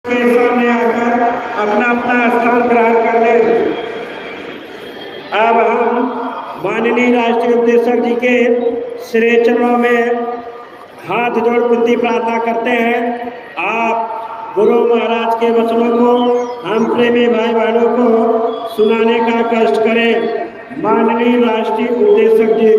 के सामने आकर अपना अपना स्थान ग्रहण कर ले। अब हम माननीय राष्ट्रीय उपदेशक जी के श्री चरणों में हाथ जोड़ विनती प्रार्थना करते हैं। आप गुरु महाराज के वचनों को हम प्रेमी भाई बहनों को सुनाने का कष्ट करें। माननीय राष्ट्रीय उपदेशक जी।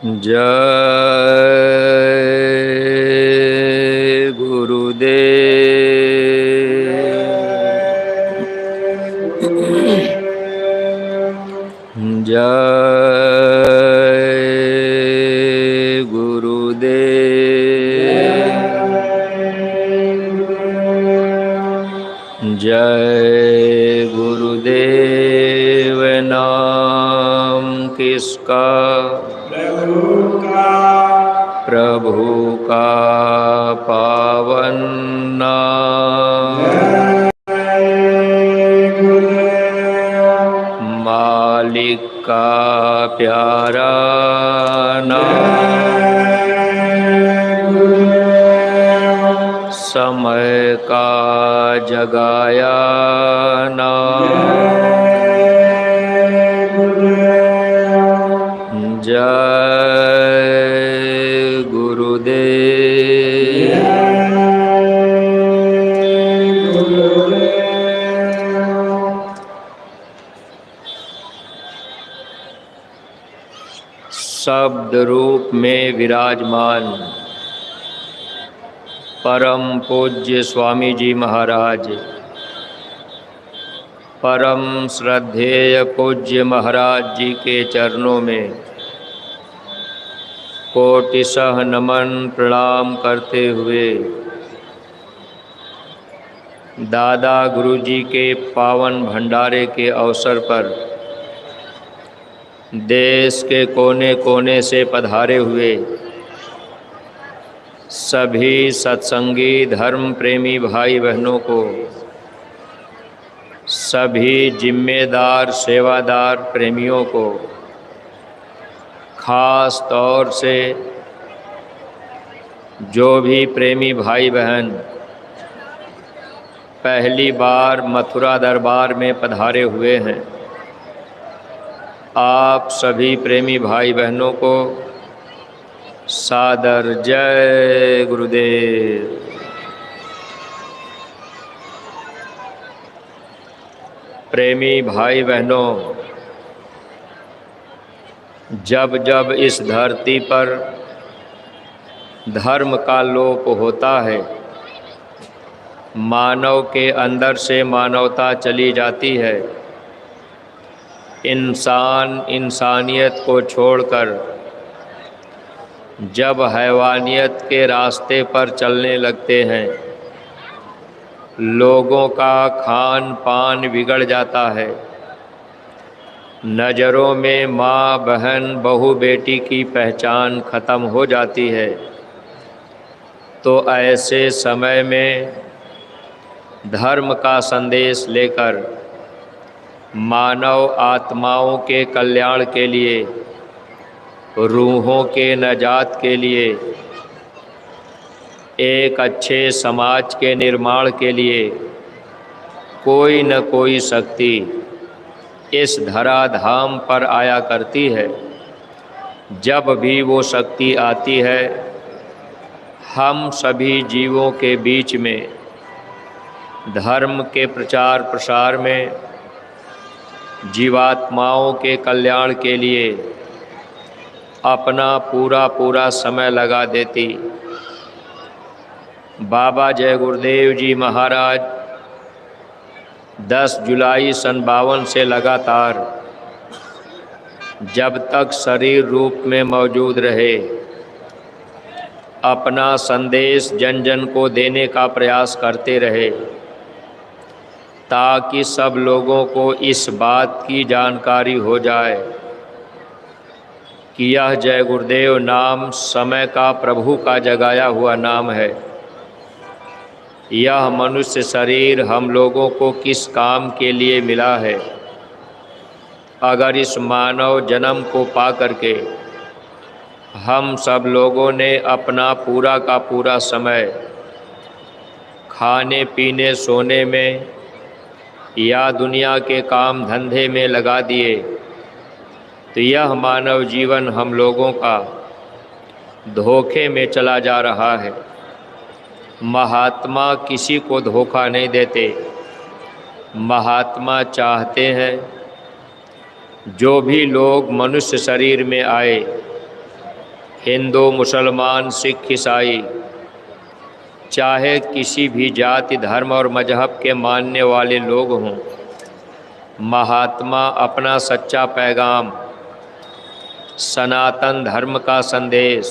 जय गुरुदेव। जय गुरुदेव। जय गुरुदेव। नाम किसका? प्रभु का पावन नाम, मालिक का प्यारा नाम, समय का जगाया नाम। जय गुरुदेव। शब्द रूप में विराजमान परम पूज्य स्वामी जी महाराज, परम श्रद्धेय पूज्य महाराज जी के चरणों में कोटिशः नमन प्रणाम करते हुए दादा गुरु जी के पावन भंडारे के अवसर पर देश के कोने कोने से पधारे हुए सभी सत्संगी धर्म प्रेमी भाई बहनों को, सभी जिम्मेदार सेवादार प्रेमियों को, खास तौर से जो भी प्रेमी भाई बहन पहली बार मथुरा दरबार में पधारे हुए हैं, आप सभी प्रेमी भाई बहनों को सादर जय गुरुदेव। प्रेमी भाई बहनों, जब जब इस धरती पर धर्म का लोप होता है, मानव के अंदर से मानवता चली जाती है, इंसान इंसानियत को छोड़कर जब हैवानियत के रास्ते पर चलने लगते हैं, लोगों का खान पान बिगड़ जाता है, नज़रों में माँ बहन बहू बेटी की पहचान ख़त्म हो जाती है, तो ऐसे समय में धर्म का संदेश लेकर मानव आत्माओं के कल्याण के लिए, रूहों के नजात के लिए, एक अच्छे समाज के निर्माण के लिए कोई न कोई शक्ति इस धराधाम पर आया करती है। जब भी वो शक्ति आती है, हम सभी जीवों के बीच में धर्म के प्रचार प्रसार में, जीवात्माओं के कल्याण के लिए अपना पूरा समय लगा देती। बाबा जय गुरुदेव जी महाराज 10 जुलाई सन 52 से लगातार जब तक शरीर रूप में मौजूद रहे, अपना संदेश जन जन को देने का प्रयास करते रहे, ताकि सब लोगों को इस बात की जानकारी हो जाए कि यह जय गुरुदेव नाम समय का प्रभु का जगाया हुआ नाम है। यह मनुष्य शरीर हम लोगों को किस काम के लिए मिला है? अगर इस मानव जन्म को पा करके हम सब लोगों ने अपना पूरा का पूरा समय खाने पीने सोने में या दुनिया के काम धंधे में लगा दिए तो यह मानव जीवन हम लोगों का धोखे में चला जा रहा है। महात्मा किसी को धोखा नहीं देते। महात्मा चाहते हैं जो भी लोग मनुष्य शरीर में आए, हिंदू मुसलमान सिख ईसाई, चाहे किसी भी जाति धर्म और मजहब के मानने वाले लोग हों, महात्मा अपना सच्चा पैगाम, सनातन धर्म का संदेश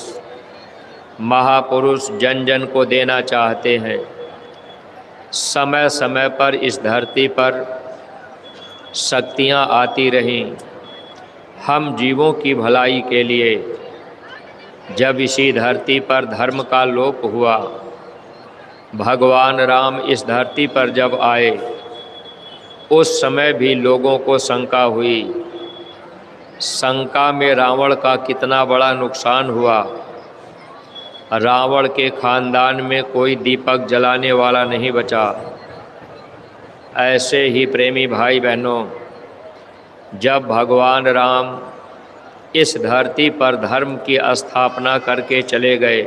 महापुरुष जन जन को देना चाहते हैं। समय समय पर इस धरती पर शक्तियाँ आती रहीं हम जीवों की भलाई के लिए। जब इसी धरती पर धर्म का लोप हुआ, भगवान राम इस धरती पर जब आए, उस समय भी लोगों को शंका हुई। शंका में रावण का कितना बड़ा नुकसान हुआ। रावण के खानदान में कोई दीपक जलाने वाला नहीं बचा। ऐसे ही प्रेमी भाई बहनों, जब भगवान राम इस धरती पर धर्म की स्थापना करके चले गए,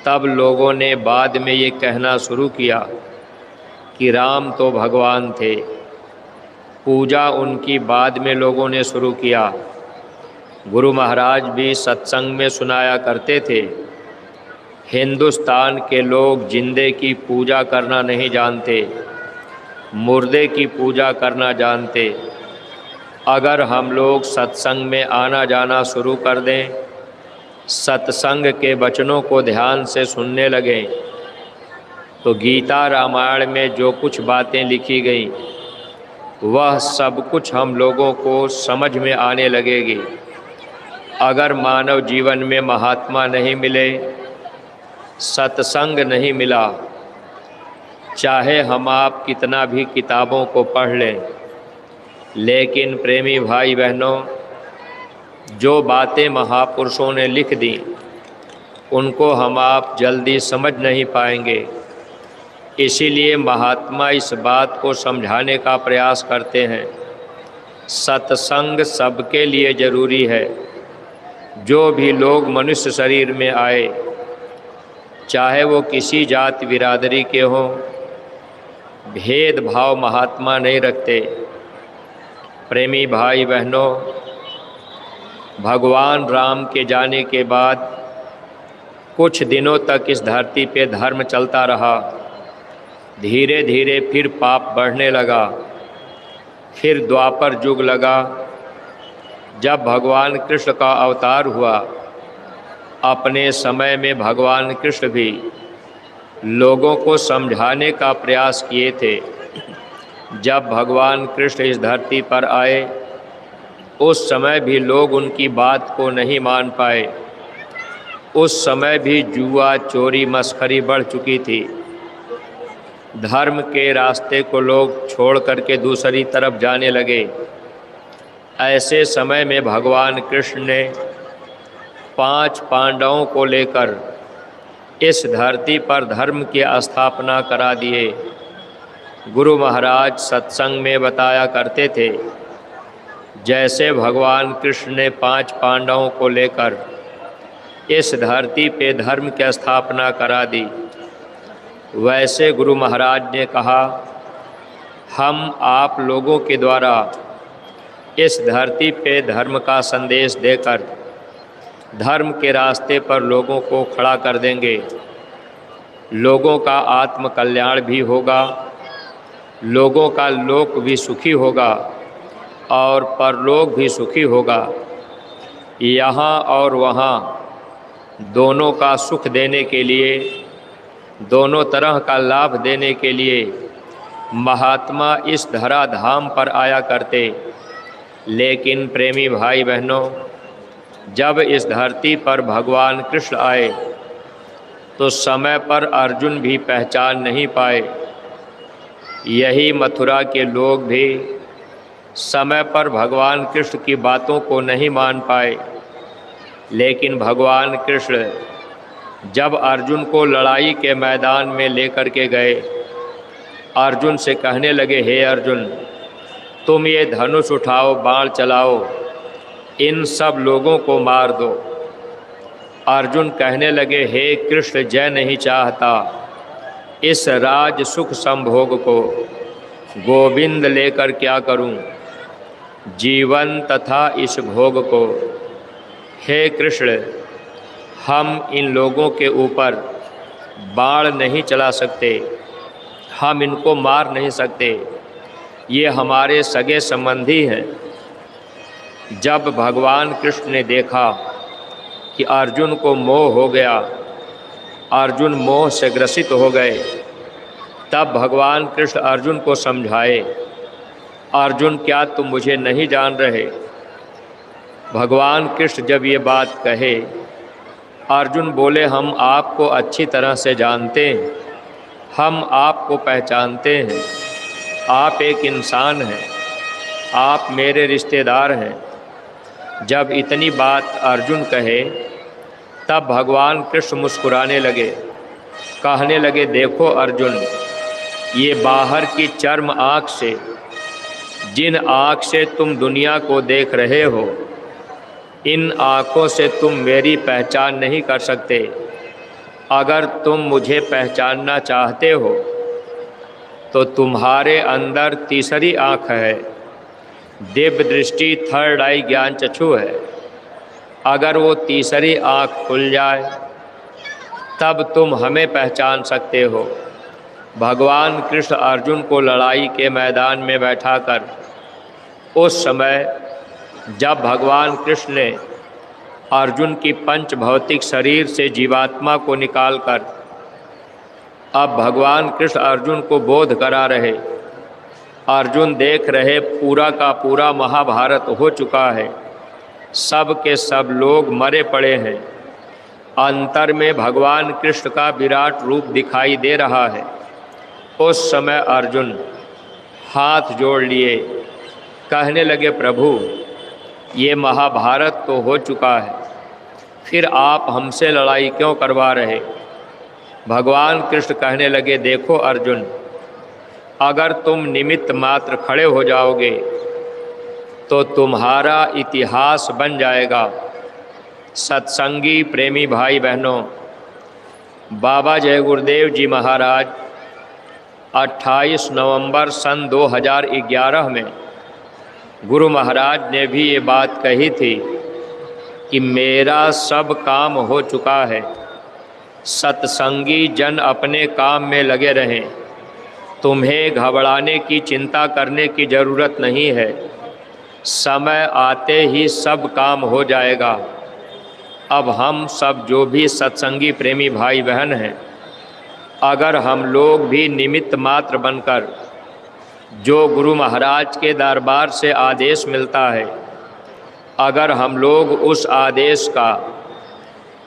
तब लोगों ने बाद में ये कहना शुरू किया कि राम तो भगवान थे। पूजा उनकी बाद में लोगों ने शुरू किया। गुरु महाराज भी सत्संग में सुनाया करते थे, हिंदुस्तान के लोग जिंदे की पूजा करना नहीं जानते, मुर्दे की पूजा करना जानते। अगर हम लोग सत्संग में आना जाना शुरू कर दें, सत्संग के वचनों को ध्यान से सुनने लगें, तो गीता रामायण में जो कुछ बातें लिखी गई वह सब कुछ हम लोगों को समझ में आने लगेगी। अगर मानव जीवन में महात्मा नहीं मिले, सत्संग नहीं मिला, चाहे हम आप कितना भी किताबों को पढ़ लें, लेकिन प्रेमी भाई बहनों, जो बातें महापुरुषों ने लिख दी उनको हम आप जल्दी समझ नहीं पाएंगे। इसीलिए महात्मा इस बात को समझाने का प्रयास करते हैं, सत्संग सबके लिए ज़रूरी है। जो भी लोग मनुष्य शरीर में आए, चाहे वो किसी जाति बिरादरी के हों, भेदभाव महात्मा नहीं रखते। प्रेमी भाई बहनों, भगवान राम के जाने के बाद कुछ दिनों तक इस धरती पे धर्म चलता रहा। धीरे धीरे फिर पाप बढ़ने लगा। फिर द्वापर युग लगा, जब भगवान कृष्ण का अवतार हुआ। अपने समय में भगवान कृष्ण भी लोगों को समझाने का प्रयास किए थे। जब भगवान कृष्ण इस धरती पर आए, उस समय भी लोग उनकी बात को नहीं मान पाए। उस समय भी जुआ चोरी मस्खरी बढ़ चुकी थी। धर्म के रास्ते को लोग छोड़ करके दूसरी तरफ जाने लगे। ऐसे समय में भगवान कृष्ण ने 5 पांडवों को लेकर इस धरती पर धर्म की स्थापना करा दिए। गुरु महाराज सत्संग में बताया करते थे, जैसे भगवान कृष्ण ने 5 पांडवों को लेकर इस धरती पे धर्म की स्थापना करा दी, वैसे गुरु महाराज ने कहा, हम आप लोगों के द्वारा इस धरती पे धर्म का संदेश देकर धर्म के रास्ते पर लोगों को खड़ा कर देंगे। लोगों का आत्म कल्याण भी होगा, लोगों का लोक भी सुखी होगा और परलोक भी सुखी होगा। यहाँ और वहाँ दोनों का सुख देने के लिए, दोनों तरह का लाभ देने के लिए महात्मा इस धराधाम पर आया करते। लेकिन प्रेमी भाई बहनों, जब इस धरती पर भगवान कृष्ण आए तो समय पर अर्जुन भी पहचान नहीं पाए। यही मथुरा के लोग भी समय पर भगवान कृष्ण की बातों को नहीं मान पाए। लेकिन भगवान कृष्ण जब अर्जुन को लड़ाई के मैदान में लेकर के गए, अर्जुन से कहने लगे, हे अर्जुन, तुम ये धनुष उठाओ, बाण चलाओ, इन सब लोगों को मार दो। अर्जुन कहने लगे, हे कृष्ण, जय नहीं चाहता, इस राज सुख संभोग को गोविंद लेकर क्या करूं, जीवन तथा इस भोग को। हे कृष्ण, हम इन लोगों के ऊपर बाण नहीं चला सकते, हम इनको मार नहीं सकते, ये हमारे सगे संबंधी हैं। जब भगवान कृष्ण ने देखा कि अर्जुन को मोह हो गया, अर्जुन मोह से ग्रसित हो गए, तब भगवान कृष्ण अर्जुन को समझाए, अर्जुन क्या तुम मुझे नहीं जान रहे। भगवान कृष्ण जब ये बात कहे, अर्जुन बोले, हम आपको अच्छी तरह से जानते हैं, हम आपको पहचानते हैं, आप एक इंसान हैं, आप मेरे रिश्तेदार हैं। जब इतनी बात अर्जुन कहे तब भगवान कृष्ण मुस्कुराने लगे, कहने लगे, देखो अर्जुन, ये बाहर की चर्म आँख से, जिन आँख से तुम दुनिया को देख रहे हो, इन आँखों से तुम मेरी पहचान नहीं कर सकते। अगर तुम मुझे पहचानना चाहते हो तो तुम्हारे अंदर तीसरी आँख है, दिव्य दृष्टि, थर्ड आई, ज्ञान चक्षु है। अगर वो तीसरी आँख खुल जाए तब तुम हमें पहचान सकते हो। भगवान कृष्ण अर्जुन को लड़ाई के मैदान में बैठाकर, उस समय जब भगवान कृष्ण ने अर्जुन की पंच भौतिक शरीर से जीवात्मा को निकालकर अब भगवान कृष्ण अर्जुन को बोध करा रहे, अर्जुन देख रहे पूरा का पूरा महाभारत हो चुका है, सब के सब लोग मरे पड़े हैं, अंतर में भगवान कृष्ण का विराट रूप दिखाई दे रहा है। उस समय अर्जुन हाथ जोड़ लिए, कहने लगे, प्रभु, ये महाभारत तो हो चुका है, फिर आप हमसे लड़ाई क्यों करवा रहे। भगवान कृष्ण कहने लगे, देखो अर्जुन, अगर तुम निमित्त मात्र खड़े हो जाओगे तो तुम्हारा इतिहास बन जाएगा। सत्संगी प्रेमी भाई बहनों, बाबा जय गुरुदेव जी महाराज 28 नवंबर सन 2011 में गुरु महाराज ने भी ये बात कही थी कि मेरा सब काम हो चुका है, सत्संगी जन अपने काम में लगे रहें, तुम्हें घबराने की, चिंता करने की ज़रूरत नहीं है, समय आते ही सब काम हो जाएगा। अब हम सब जो भी सत्संगी प्रेमी भाई बहन हैं, अगर हम लोग भी निमित्त मात्र बनकर जो गुरु महाराज के दरबार से आदेश मिलता है, अगर हम लोग उस आदेश का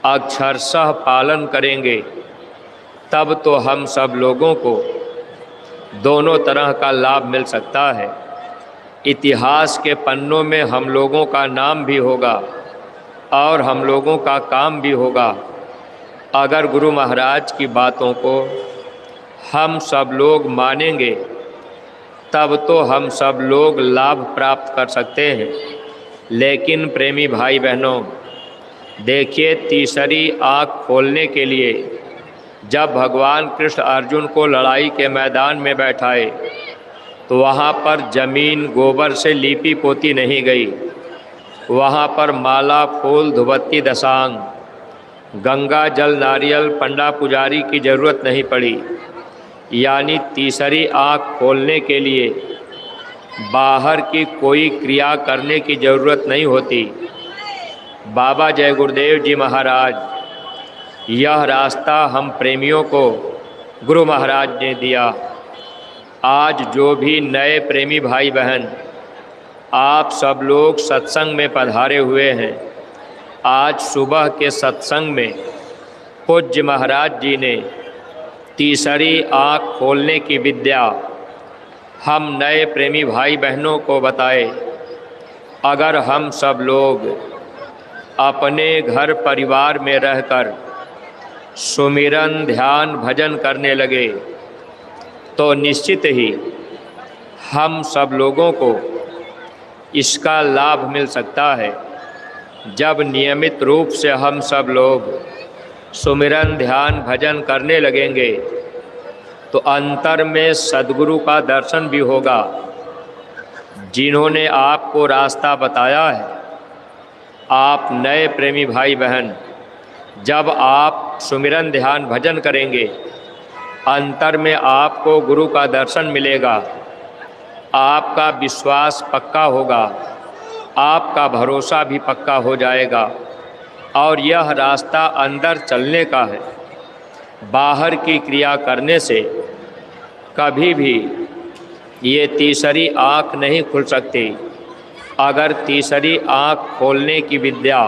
अक्षरशः पालन करेंगे, तब तो हम सब लोगों को दोनों तरह का लाभ मिल सकता है। इतिहास के पन्नों में हम लोगों का नाम भी होगा और हम लोगों का काम भी होगा। अगर गुरु महाराज की बातों को हम सब लोग मानेंगे, तब तो हम सब लोग लाभ प्राप्त कर सकते हैं। लेकिन प्रेमी भाई बहनों, देखिए, तीसरी आँख खोलने के लिए जब भगवान कृष्ण अर्जुन को लड़ाई के मैदान में बैठाए तो वहाँ पर जमीन गोबर से लीपी पोती नहीं गई, वहाँ पर माला, फूल, धुबत्ती, दशांग, गंगा जल, नारियल, पंडा पुजारी की ज़रूरत नहीं पड़ी। यानी तीसरी आँख खोलने के लिए बाहर की कोई क्रिया करने की ज़रूरत नहीं होती। बाबा जय गुरुदेव जी महाराज यह रास्ता हम प्रेमियों को गुरु महाराज ने दिया। आज जो भी नए प्रेमी भाई बहन आप सब लोग सत्संग में पधारे हुए हैं, आज सुबह के सत्संग में पूज्य महाराज जी ने तीसरी आँख खोलने की विद्या हम नए प्रेमी भाई बहनों को बताए। अगर हम सब लोग अपने घर परिवार में रहकर सुमिरन ध्यान भजन करने लगे तो निश्चित ही हम सब लोगों को इसका लाभ मिल सकता है। जब नियमित रूप से हम सब लोग सुमिरन ध्यान भजन करने लगेंगे तो अंतर में सद्गुरु का दर्शन भी होगा, जिन्होंने आपको रास्ता बताया है। आप नए प्रेमी भाई बहन, जब आप सुमिरन ध्यान भजन करेंगे अंतर में आपको गुरु का दर्शन मिलेगा, आपका विश्वास पक्का होगा, आपका भरोसा भी पक्का हो जाएगा और यह रास्ता अंदर चलने का है। बाहर की क्रिया करने से कभी भी ये तीसरी आँख नहीं खुल सकती। अगर तीसरी आँख खोलने की विद्या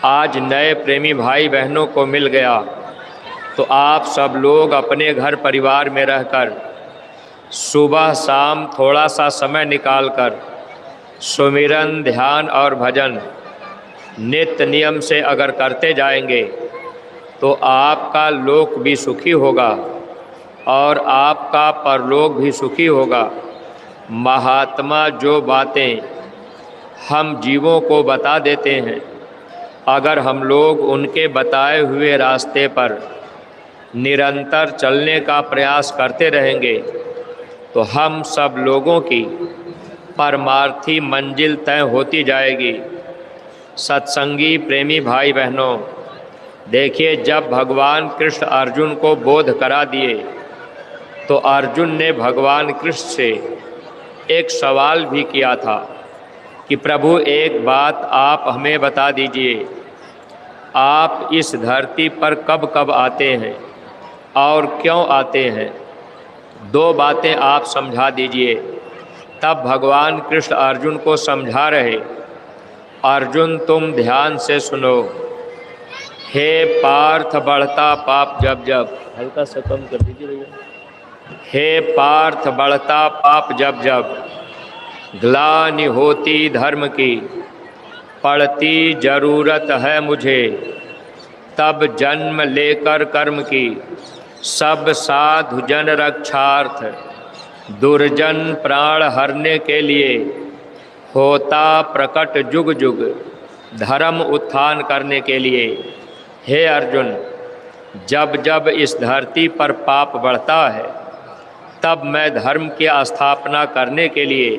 आज नए प्रेमी भाई बहनों को मिल गया तो आप सब लोग अपने घर परिवार में रहकर सुबह शाम थोड़ा सा समय निकालकर सुमिरन ध्यान और भजन नित्य नियम से अगर करते जाएंगे तो आपका लोक भी सुखी होगा और आपका परलोक भी सुखी होगा। महात्मा जो बातें हम जीवों को बता देते हैं, अगर हम लोग उनके बताए हुए रास्ते पर निरंतर चलने का प्रयास करते रहेंगे तो हम सब लोगों की परमार्थी मंजिल तय होती जाएगी। सत्संगी प्रेमी भाई बहनों, देखिए, जब भगवान कृष्ण अर्जुन को बोध करा दिए तो अर्जुन ने भगवान कृष्ण से एक सवाल भी किया था कि प्रभु एक बात आप हमें बता दीजिए, आप इस धरती पर कब कब आते हैं और क्यों आते हैं? दो बातें आप समझा दीजिए। तब भगवान कृष्ण अर्जुन को समझा रहे, अर्जुन तुम ध्यान से सुनो। हे पार्थ बढ़ता पाप जब जब, हल्का सा कम कर दीजिए भैया। हे पार्थ बढ़ता पाप जब जब, ग्लानि होती धर्म की, पड़ती जरूरत है मुझे, तब जन्म लेकर कर्म की, सब साधु जन रक्षार्थ, दुर्जन प्राण हरने के लिए, होता प्रकट जुग जुग, धर्म उत्थान करने के लिए। हे अर्जुन, जब जब इस धरती पर पाप बढ़ता है तब मैं धर्म की स्थापना करने के लिए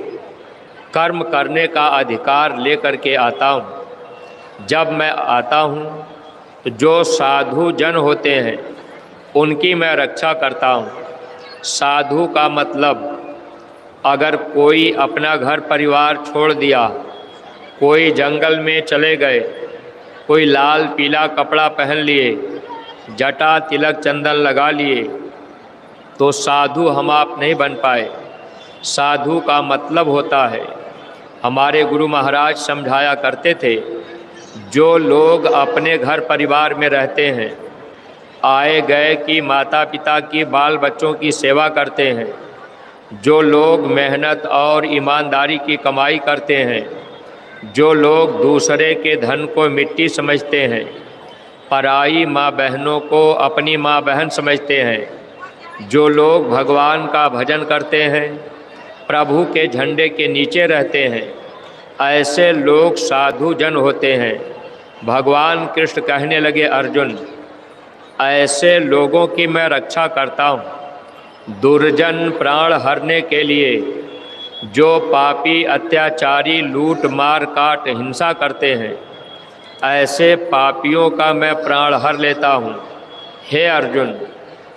कर्म करने का अधिकार लेकर के आता हूँ। जब मैं आता हूँ तो जो साधु जन होते हैं उनकी मैं रक्षा करता हूँ। साधु का मतलब, अगर कोई अपना घर परिवार छोड़ दिया, कोई जंगल में चले गए, कोई लाल पीला कपड़ा पहन लिए, जटा तिलक चंदन लगा लिए, तो साधु हम आप नहीं बन पाए। साधु का मतलब होता है, हमारे गुरु महाराज समझाया करते थे, जो लोग अपने घर परिवार में रहते हैं, आए गए की माता पिता की बाल बच्चों की सेवा करते हैं, जो लोग मेहनत और ईमानदारी की कमाई करते हैं, जो लोग दूसरे के धन को मिट्टी समझते हैं, पराई माँ बहनों को अपनी माँ बहन समझते हैं, जो लोग भगवान का भजन करते हैं, प्रभु के झंडे के नीचे रहते हैं, ऐसे लोग साधु जन होते हैं। भगवान कृष्ण कहने लगे, अर्जुन, ऐसे लोगों की मैं रक्षा करता हूँ। दुर्जन प्राण हरने के लिए, जो पापी अत्याचारी लूट मार काट हिंसा करते हैं, ऐसे पापियों का मैं प्राण हर लेता हूँ। हे अर्जुन,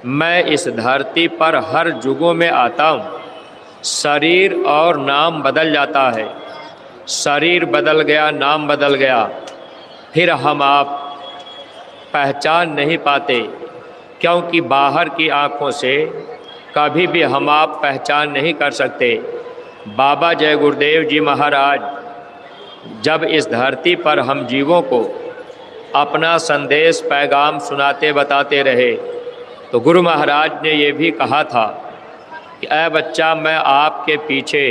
मैं इस धरती पर हर युगों में आता हूँ। शरीर और नाम बदल जाता है, शरीर बदल गया, नाम बदल गया, फिर हम आप पहचान नहीं पाते, क्योंकि बाहर की आँखों से कभी भी हम आप पहचान नहीं कर सकते। बाबा जय गुरुदेव जी महाराज जब इस धरती पर हम जीवों को अपना संदेश पैगाम सुनाते बताते रहे, तो गुरु महाराज ने ये भी कहा था कि ऐ बच्चा, मैं आपके पीछे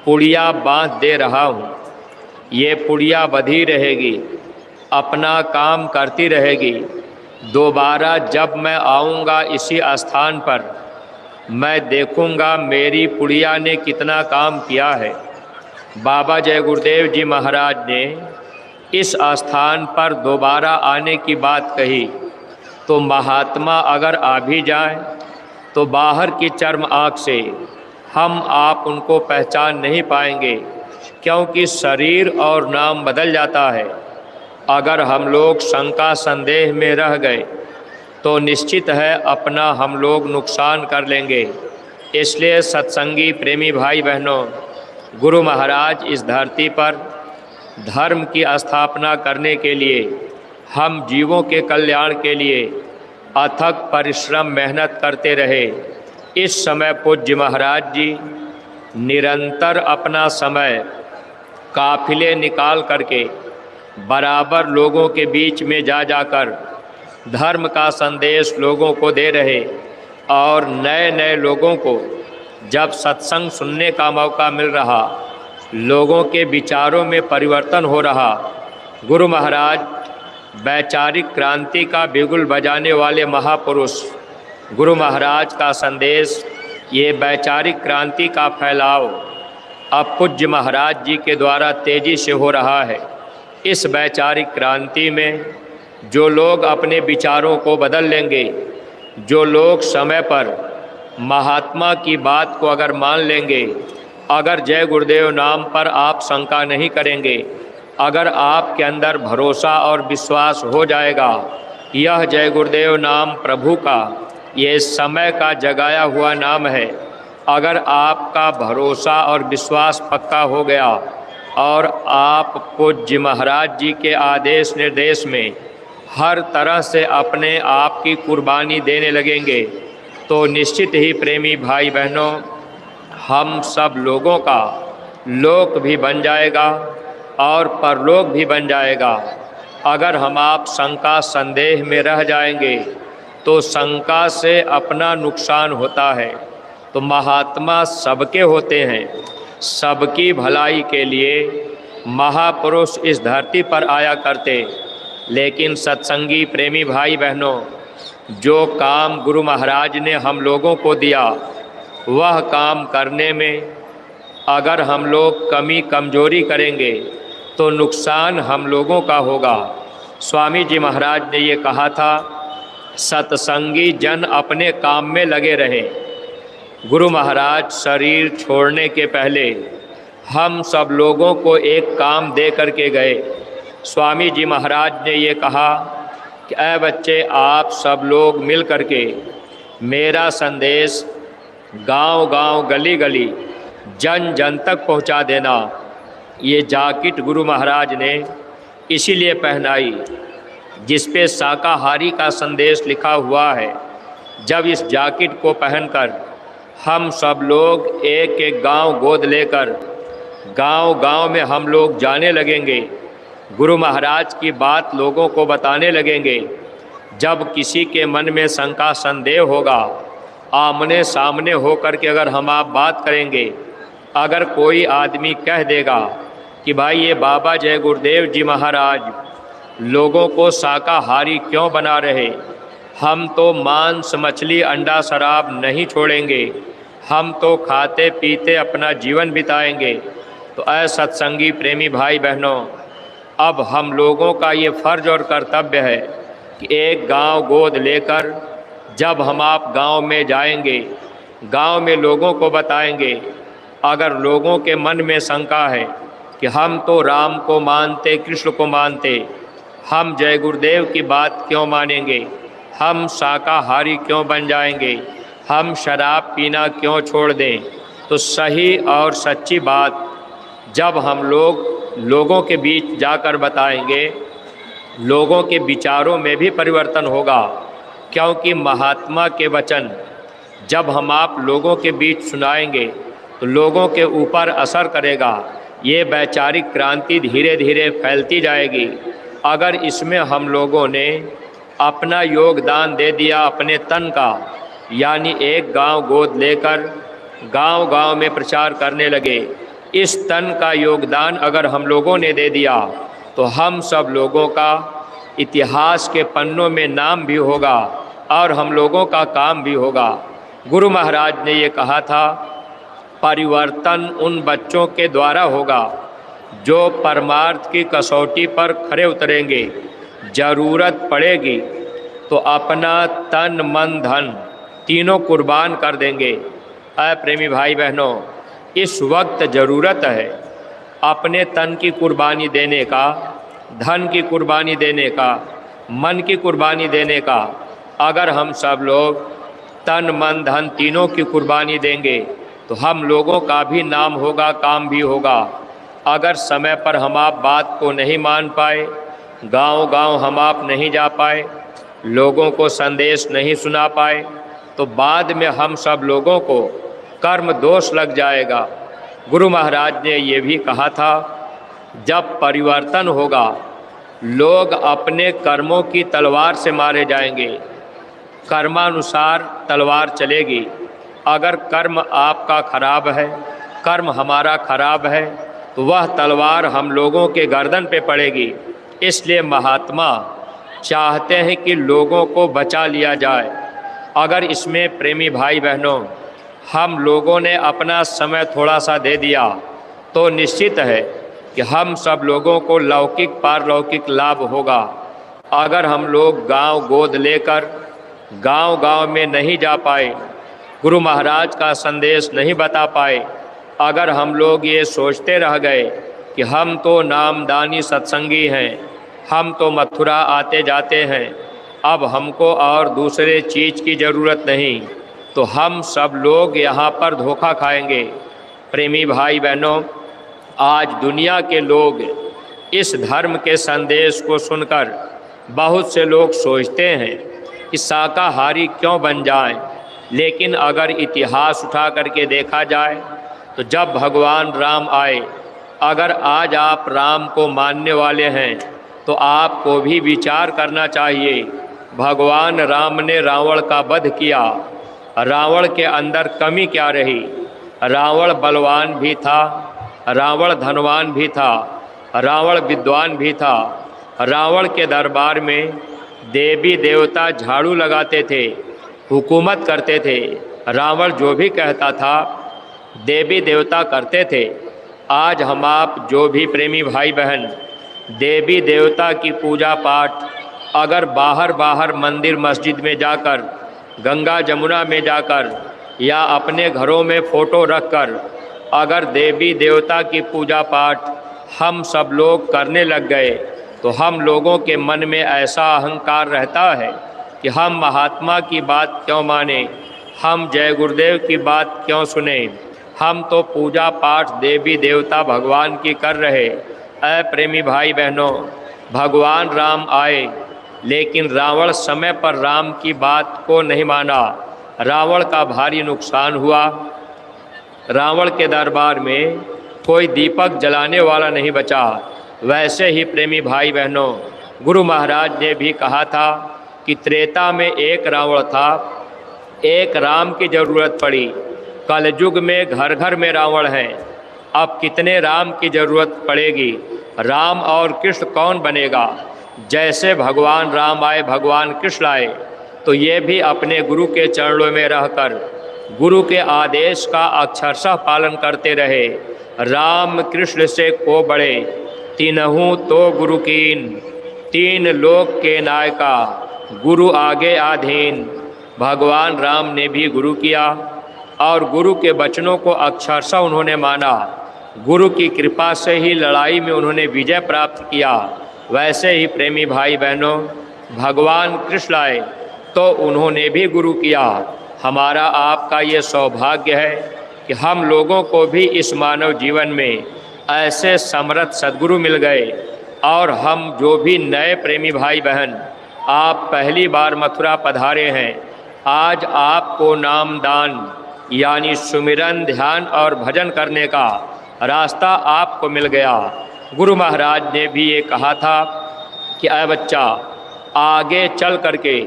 पुड़िया बांध दे रहा हूँ, ये पुड़िया बंधी रहेगी, अपना काम करती रहेगी। दोबारा जब मैं आऊँगा इसी स्थान पर, मैं देखूँगा मेरी पुड़िया ने कितना काम किया है। बाबा जय गुरुदेव जी महाराज ने इस स्थान पर दोबारा आने की बात कही, तो महात्मा अगर आ भी जाएं तो बाहर की चर्म आँख से हम आप उनको पहचान नहीं पाएंगे, क्योंकि शरीर और नाम बदल जाता है। अगर हम लोग शंका संदेह में रह गए तो निश्चित है अपना हम लोग नुकसान कर लेंगे। इसलिए सत्संगी प्रेमी भाई बहनों, गुरु महाराज इस धरती पर धर्म की स्थापना करने के लिए, हम जीवों के कल्याण के लिए अथक परिश्रम मेहनत करते रहे। इस समय पूज्य महाराज जी निरंतर अपना समय काफिले निकाल करके बराबर लोगों के बीच में जा जाकर धर्म का संदेश लोगों को दे रहे, और नए नए लोगों को जब सत्संग सुनने का मौका मिल रहा, लोगों के विचारों में परिवर्तन हो रहा। गुरु महाराज वैचारिक क्रांति का बिगुल बजाने वाले महापुरुष, गुरु महाराज का संदेश, ये वैचारिक क्रांति का फैलाव अब पूज्य महाराज जी के द्वारा तेज़ी से हो रहा है। इस वैचारिक क्रांति में जो लोग अपने विचारों को बदल लेंगे, जो लोग समय पर महात्मा की बात को अगर मान लेंगे, अगर जय गुरुदेव नाम पर आप शंका नहीं करेंगे, अगर आपके अंदर भरोसा और विश्वास हो जाएगा, यह जय गुरुदेव नाम प्रभु का, ये समय का जगाया हुआ नाम है। अगर आपका भरोसा और विश्वास पक्का हो गया और आप पूज्य महाराज जी के आदेश निर्देश में हर तरह से अपने आप की कुर्बानी देने लगेंगे, तो निश्चित ही प्रेमी भाई बहनों, हम सब लोगों का लोक भी बन जाएगा और परलोक भी बन जाएगा। अगर हम आप शंका संदेह में रह जाएंगे तो शंका से अपना नुकसान होता है। तो महात्मा सबके होते हैं, सबकी भलाई के लिए महापुरुष इस धरती पर आया करते। लेकिन सत्संगी प्रेमी भाई बहनों, जो काम गुरु महाराज ने हम लोगों को दिया, वह काम करने में अगर हम लोग कमी कमजोरी करेंगे तो नुकसान हम लोगों का होगा। स्वामी जी महाराज ने ये कहा था, सत्संगी जन अपने काम में लगे रहें। गुरु महाराज शरीर छोड़ने के पहले हम सब लोगों को एक काम दे करके गए। स्वामी जी महाराज ने ये कहा कि ऐ बच्चे, आप सब लोग मिल करके मेरा संदेश गांव-गांव, गली-गली, जन जन तक पहुंचा देना। ये जाकिट गुरु महाराज ने इसीलिए पहनाई जिस पे शाकाहारी का संदेश लिखा हुआ है। जब इस जाकिट को पहनकर हम सब लोग एक एक गांव गोद लेकर गांव-गांव में हम लोग जाने लगेंगे, गुरु महाराज की बात लोगों को बताने लगेंगे। जब किसी के मन में शंका संदेह होगा, आमने सामने होकर के अगर हम आप बात करेंगे, अगर कोई आदमी कह देगा कि भाई ये बाबा जय गुरुदेव जी महाराज लोगों को शाकाहारी क्यों बना रहे, हम तो मांस मछली अंडा शराब नहीं छोड़ेंगे, हम तो खाते पीते अपना जीवन बिताएंगे, तो ऐ सत्संगी प्रेमी भाई बहनों, अब हम लोगों का ये फ़र्ज़ और कर्तव्य है कि एक गांव गोद लेकर जब हम आप गांव में जाएंगे, गांव में लोगों को बताएंगे। अगर लोगों के मन में शंका है कि हम तो राम को मानते, कृष्ण को मानते, हम जय गुरुदेव की बात क्यों मानेंगे, हम शाकाहारी क्यों बन जाएंगे, हम शराब पीना क्यों छोड़ दें, तो सही और सच्ची बात जब हम लोगों के बीच जाकर बताएंगे, लोगों के विचारों में भी परिवर्तन होगा। क्योंकि महात्मा के वचन जब हम आप लोगों के बीच सुनाएंगे तो लोगों के ऊपर असर करेगा। ये वैचारिक क्रांति धीरे धीरे फैलती जाएगी। अगर इसमें हम लोगों ने अपना योगदान दे दिया अपने तन का, यानी एक गांव गोद लेकर गांव गांव में प्रचार करने लगे, इस तन का योगदान अगर हम लोगों ने दे दिया तो हम सब लोगों का इतिहास के पन्नों में नाम भी होगा और हम लोगों का काम भी होगा। गुरु महाराज ने ये कहा था, परिवर्तन उन बच्चों के द्वारा होगा जो परमार्थ की कसौटी पर खरे उतरेंगे। ज़रूरत पड़ेगी तो अपना तन मन धन तीनों कुर्बान कर देंगे। ऐ प्रेमी भाई बहनों, इस वक्त ज़रूरत है अपने तन की कुर्बानी देने का, धन की कुर्बानी देने का, मन की कुर्बानी देने का। अगर हम सब लोग तन मन धन तीनों की कुर्बानी देंगे तो हम लोगों का भी नाम होगा, काम भी होगा। अगर समय पर हम आप बात को नहीं मान पाए, गांव गांव हम आप नहीं जा पाए, लोगों को संदेश नहीं सुना पाए, तो बाद में हम सब लोगों को कर्म दोष लग जाएगा। गुरु महाराज ने ये भी कहा था, जब परिवर्तन होगा लोग अपने कर्मों की तलवार से मारे जाएंगे। कर्मानुसार तलवार चलेगी। अगर कर्म आपका खराब है, कर्म हमारा खराब है, तो वह तलवार हम लोगों के गर्दन पे पड़ेगी। इसलिए महात्मा चाहते हैं कि लोगों को बचा लिया जाए। अगर इसमें प्रेमी भाई बहनों हम लोगों ने अपना समय थोड़ा सा दे दिया तो निश्चित है कि हम सब लोगों को लौकिक पारलौकिक लाभ होगा। अगर हम लोग गांव गोद लेकर गांव गांव में नहीं जा पाए, गुरु महाराज का संदेश नहीं बता पाए, अगर हम लोग ये सोचते रह गए कि हम तो नामदानी सत्संगी हैं, हम तो मथुरा आते जाते हैं, अब हमको और दूसरे चीज़ की ज़रूरत नहीं, तो हम सब लोग यहाँ पर धोखा खाएंगे। प्रेमी भाई बहनों, आज दुनिया के लोग इस धर्म के संदेश को सुनकर बहुत से लोग सोचते हैं कि शाकाहारी क्यों बन जाएं। लेकिन अगर इतिहास उठा करके देखा जाए तो जब भगवान राम आए, अगर आज आप राम को मानने वाले हैं तो आपको भी विचार करना चाहिए। भगवान राम ने रावण का वध किया, रावण के अंदर कमी क्या रही? रावण बलवान भी था, रावण धनवान भी था, रावण विद्वान भी था। रावण के दरबार में देवी देवता झाड़ू लगाते थे, हुकूमत करते थे। रावण जो भी कहता था देवी देवता करते थे। आज हम आप जो भी प्रेमी भाई बहन देवी देवता की पूजा पाठ अगर बाहर मंदिर मस्जिद में जाकर, गंगा जमुना में जाकर या अपने घरों में फ़ोटो रखकर अगर देवी देवता की पूजा पाठ हम सब लोग करने लग गए तो हम लोगों के मन में ऐसा अहंकार रहता है कि हम महात्मा की बात क्यों माने, हम जय गुरुदेव की बात क्यों सुने, हम तो पूजा पाठ देवी देवता भगवान की कर रहे। ऐ प्रेमी भाई बहनों, भगवान राम आए लेकिन रावण समय पर राम की बात को नहीं माना। रावण का भारी नुकसान हुआ। रावण के दरबार में कोई दीपक जलाने वाला नहीं बचा। वैसे ही प्रेमी भाई बहनों, गुरु महाराज ने भी कहा था कि त्रेता में एक रावण था, एक राम की ज़रूरत पड़ी। कलयुग में घर घर में रावण हैं। अब कितने राम की ज़रूरत पड़ेगी? राम और कृष्ण कौन बनेगा? जैसे भगवान राम आए, भगवान कृष्ण आए, तो ये भी अपने गुरु के चरणों में रहकर गुरु के आदेश का अक्षरशः पालन करते रहे। राम कृष्ण से को बड़े, तीनहु तो गुरु कीन, तीन लोक के नायका, गुरु आगे आधीन। भगवान राम ने भी गुरु किया और गुरु के वचनों को अक्षरशः उन्होंने माना। गुरु की कृपा से ही लड़ाई में उन्होंने विजय प्राप्त किया। वैसे ही प्रेमी भाई बहनों, भगवान कृष्ण आए तो उन्होंने भी गुरु किया। हमारा आपका ये सौभाग्य है कि हम लोगों को भी इस मानव जीवन में ऐसे समर्थ सद्गुरु मिल गए। और हम जो भी नए प्रेमी भाई बहन आप पहली बार मथुरा पधारे हैं, आज आपको नामदान यानी सुमिरन, ध्यान और भजन करने का रास्ता आपको मिल गया। गुरु महाराज ने भी ये कहा था कि अय बच्चा, आगे चल करके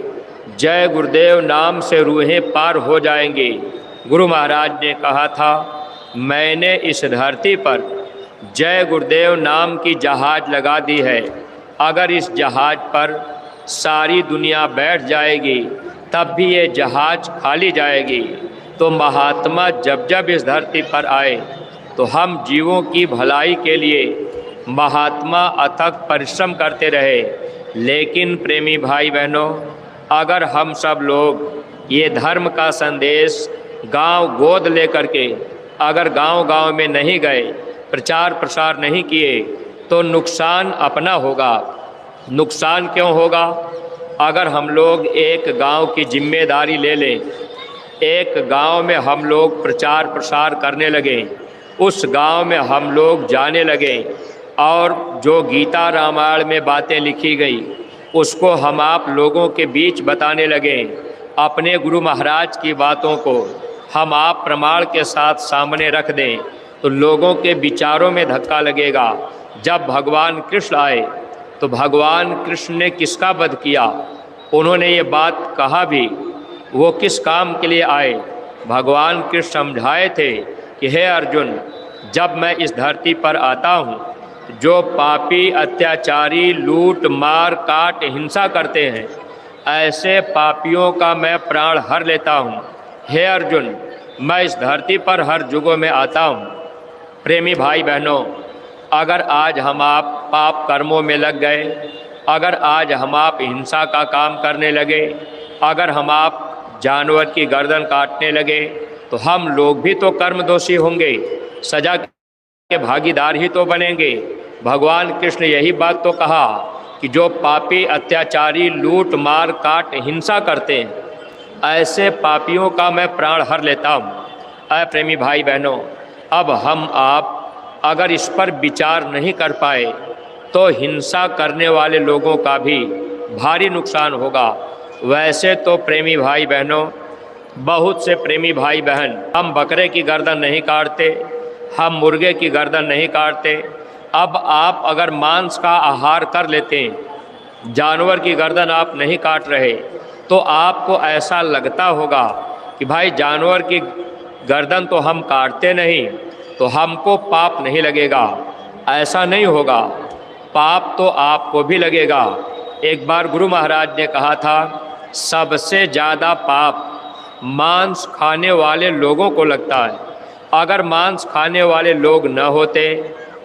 जय गुरुदेव नाम से रूहें पार हो जाएंगी। गुरु महाराज ने कहा था, मैंने इस धरती पर जय गुरुदेव नाम की जहाज लगा दी है। अगर इस जहाज पर सारी दुनिया बैठ जाएगी तब भी ये जहाज खाली जाएगी। तो महात्मा जब जब इस धरती पर आए तो हम जीवों की भलाई के लिए महात्मा अथक परिश्रम करते रहे। लेकिन प्रेमी भाई बहनों, अगर हम सब लोग ये धर्म का संदेश गांव गोद लेकर के अगर गांव-गांव में नहीं गए, प्रचार प्रसार नहीं किए, तो नुकसान अपना होगा। नुकसान क्यों होगा? अगर हम लोग एक गांव की जिम्मेदारी ले लें, एक गांव में हम लोग प्रचार प्रसार करने लगें, उस गांव में हम लोग जाने लगें और जो गीता रामायण में बातें लिखी गई उसको हम आप लोगों के बीच बताने लगें, अपने गुरु महाराज की बातों को हम आप प्रमाण के साथ सामने रख दें, तो लोगों के विचारों में धक्का लगेगा। जब भगवान कृष्ण आए तो भगवान कृष्ण ने किसका वध किया? उन्होंने ये बात कहा भी, वो किस काम के लिए आए? भगवान कृष्ण समझाए थे कि हे अर्जुन, जब मैं इस धरती पर आता हूँ, जो पापी अत्याचारी लूट मार काट हिंसा करते हैं, ऐसे पापियों का मैं प्राण हर लेता हूँ। हे अर्जुन, मैं इस धरती पर हर युगों में आता हूँ। प्रेमी भाई बहनों, अगर आज हम आप पाप कर्मों में लग गए, अगर आज हम आप हिंसा का काम करने लगे, अगर हम आप जानवर की गर्दन काटने लगे, तो हम लोग भी तो कर्म दोषी होंगे, सजा के भागीदार ही तो बनेंगे। भगवान कृष्ण यही बात तो कहा कि जो पापी अत्याचारी लूट मार काट हिंसा करते हैं, ऐसे पापियों का मैं प्राण हर लेता हूँ। ऐ प्रेमी भाई बहनों, अब हम आप अगर इस पर विचार नहीं कर पाए तो हिंसा करने वाले लोगों का भी भारी नुकसान होगा। वैसे तो प्रेमी भाई बहनों, बहुत से प्रेमी भाई बहन, हम बकरे की गर्दन नहीं काटते, हम मुर्गे की गर्दन नहीं काटते। अब आप अगर मांस का आहार कर लेते हैं, जानवर की गर्दन आप नहीं काट रहे, तो आपको ऐसा लगता होगा कि भाई जानवर की गर्दन तो हम काटते नहीं, तो हमको पाप नहीं लगेगा। ऐसा नहीं होगा, पाप तो आपको भी लगेगा। एक बार गुरु महाराज ने कहा था, सबसे ज़्यादा पाप मांस खाने वाले लोगों को लगता है। अगर मांस खाने वाले लोग न होते